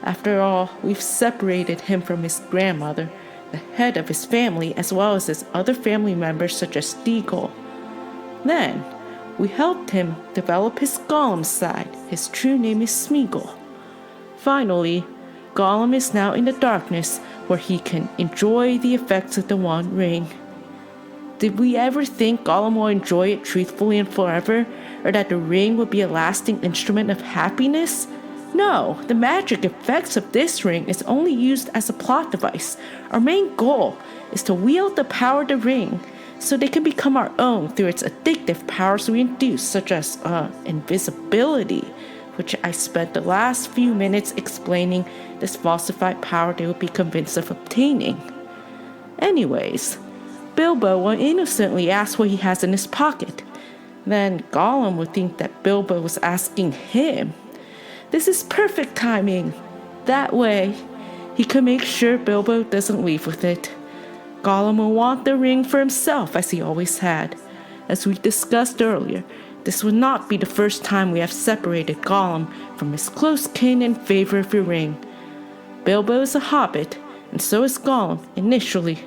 After all, we've separated him from his grandmother, the head of his family, as well as his other family members such as Smeagol. Then, we helped him develop his Gollum side. His true name is Smeagol. Finally, Gollum is now in the darkness where he can enjoy the effects of the One Ring. Did we ever think Gollum will enjoy it truthfully and forever, or that the ring will be a lasting instrument of happiness? No, the magic effects of this ring is only used as a plot device. Our main goal is to wield the power of the ring so they can become our own through its addictive powers we induce, such as invisibility, which I spent the last few minutes explaining this falsified power they would be convinced of obtaining. Anyways, Bilbo will innocently ask what he has in his pocket. Then Gollum would think that Bilbo was asking him. This is perfect timing. That way, he can make sure Bilbo doesn't leave with it. Gollum will want the ring for himself, as he always had. As we discussed earlier, this would not be the first time we have separated Gollum from his close kin in favor of the ring. Bilbo is a hobbit, and so is Gollum initially.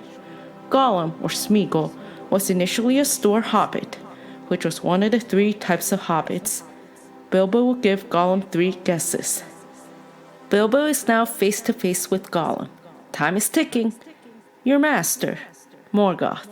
Gollum, or Smeagol, was initially a store hobbit, which was one of the 3 types of hobbits. Bilbo will give Gollum 3 guesses. Bilbo is now face to face with Gollum. Time is ticking. Your master, Morgoth.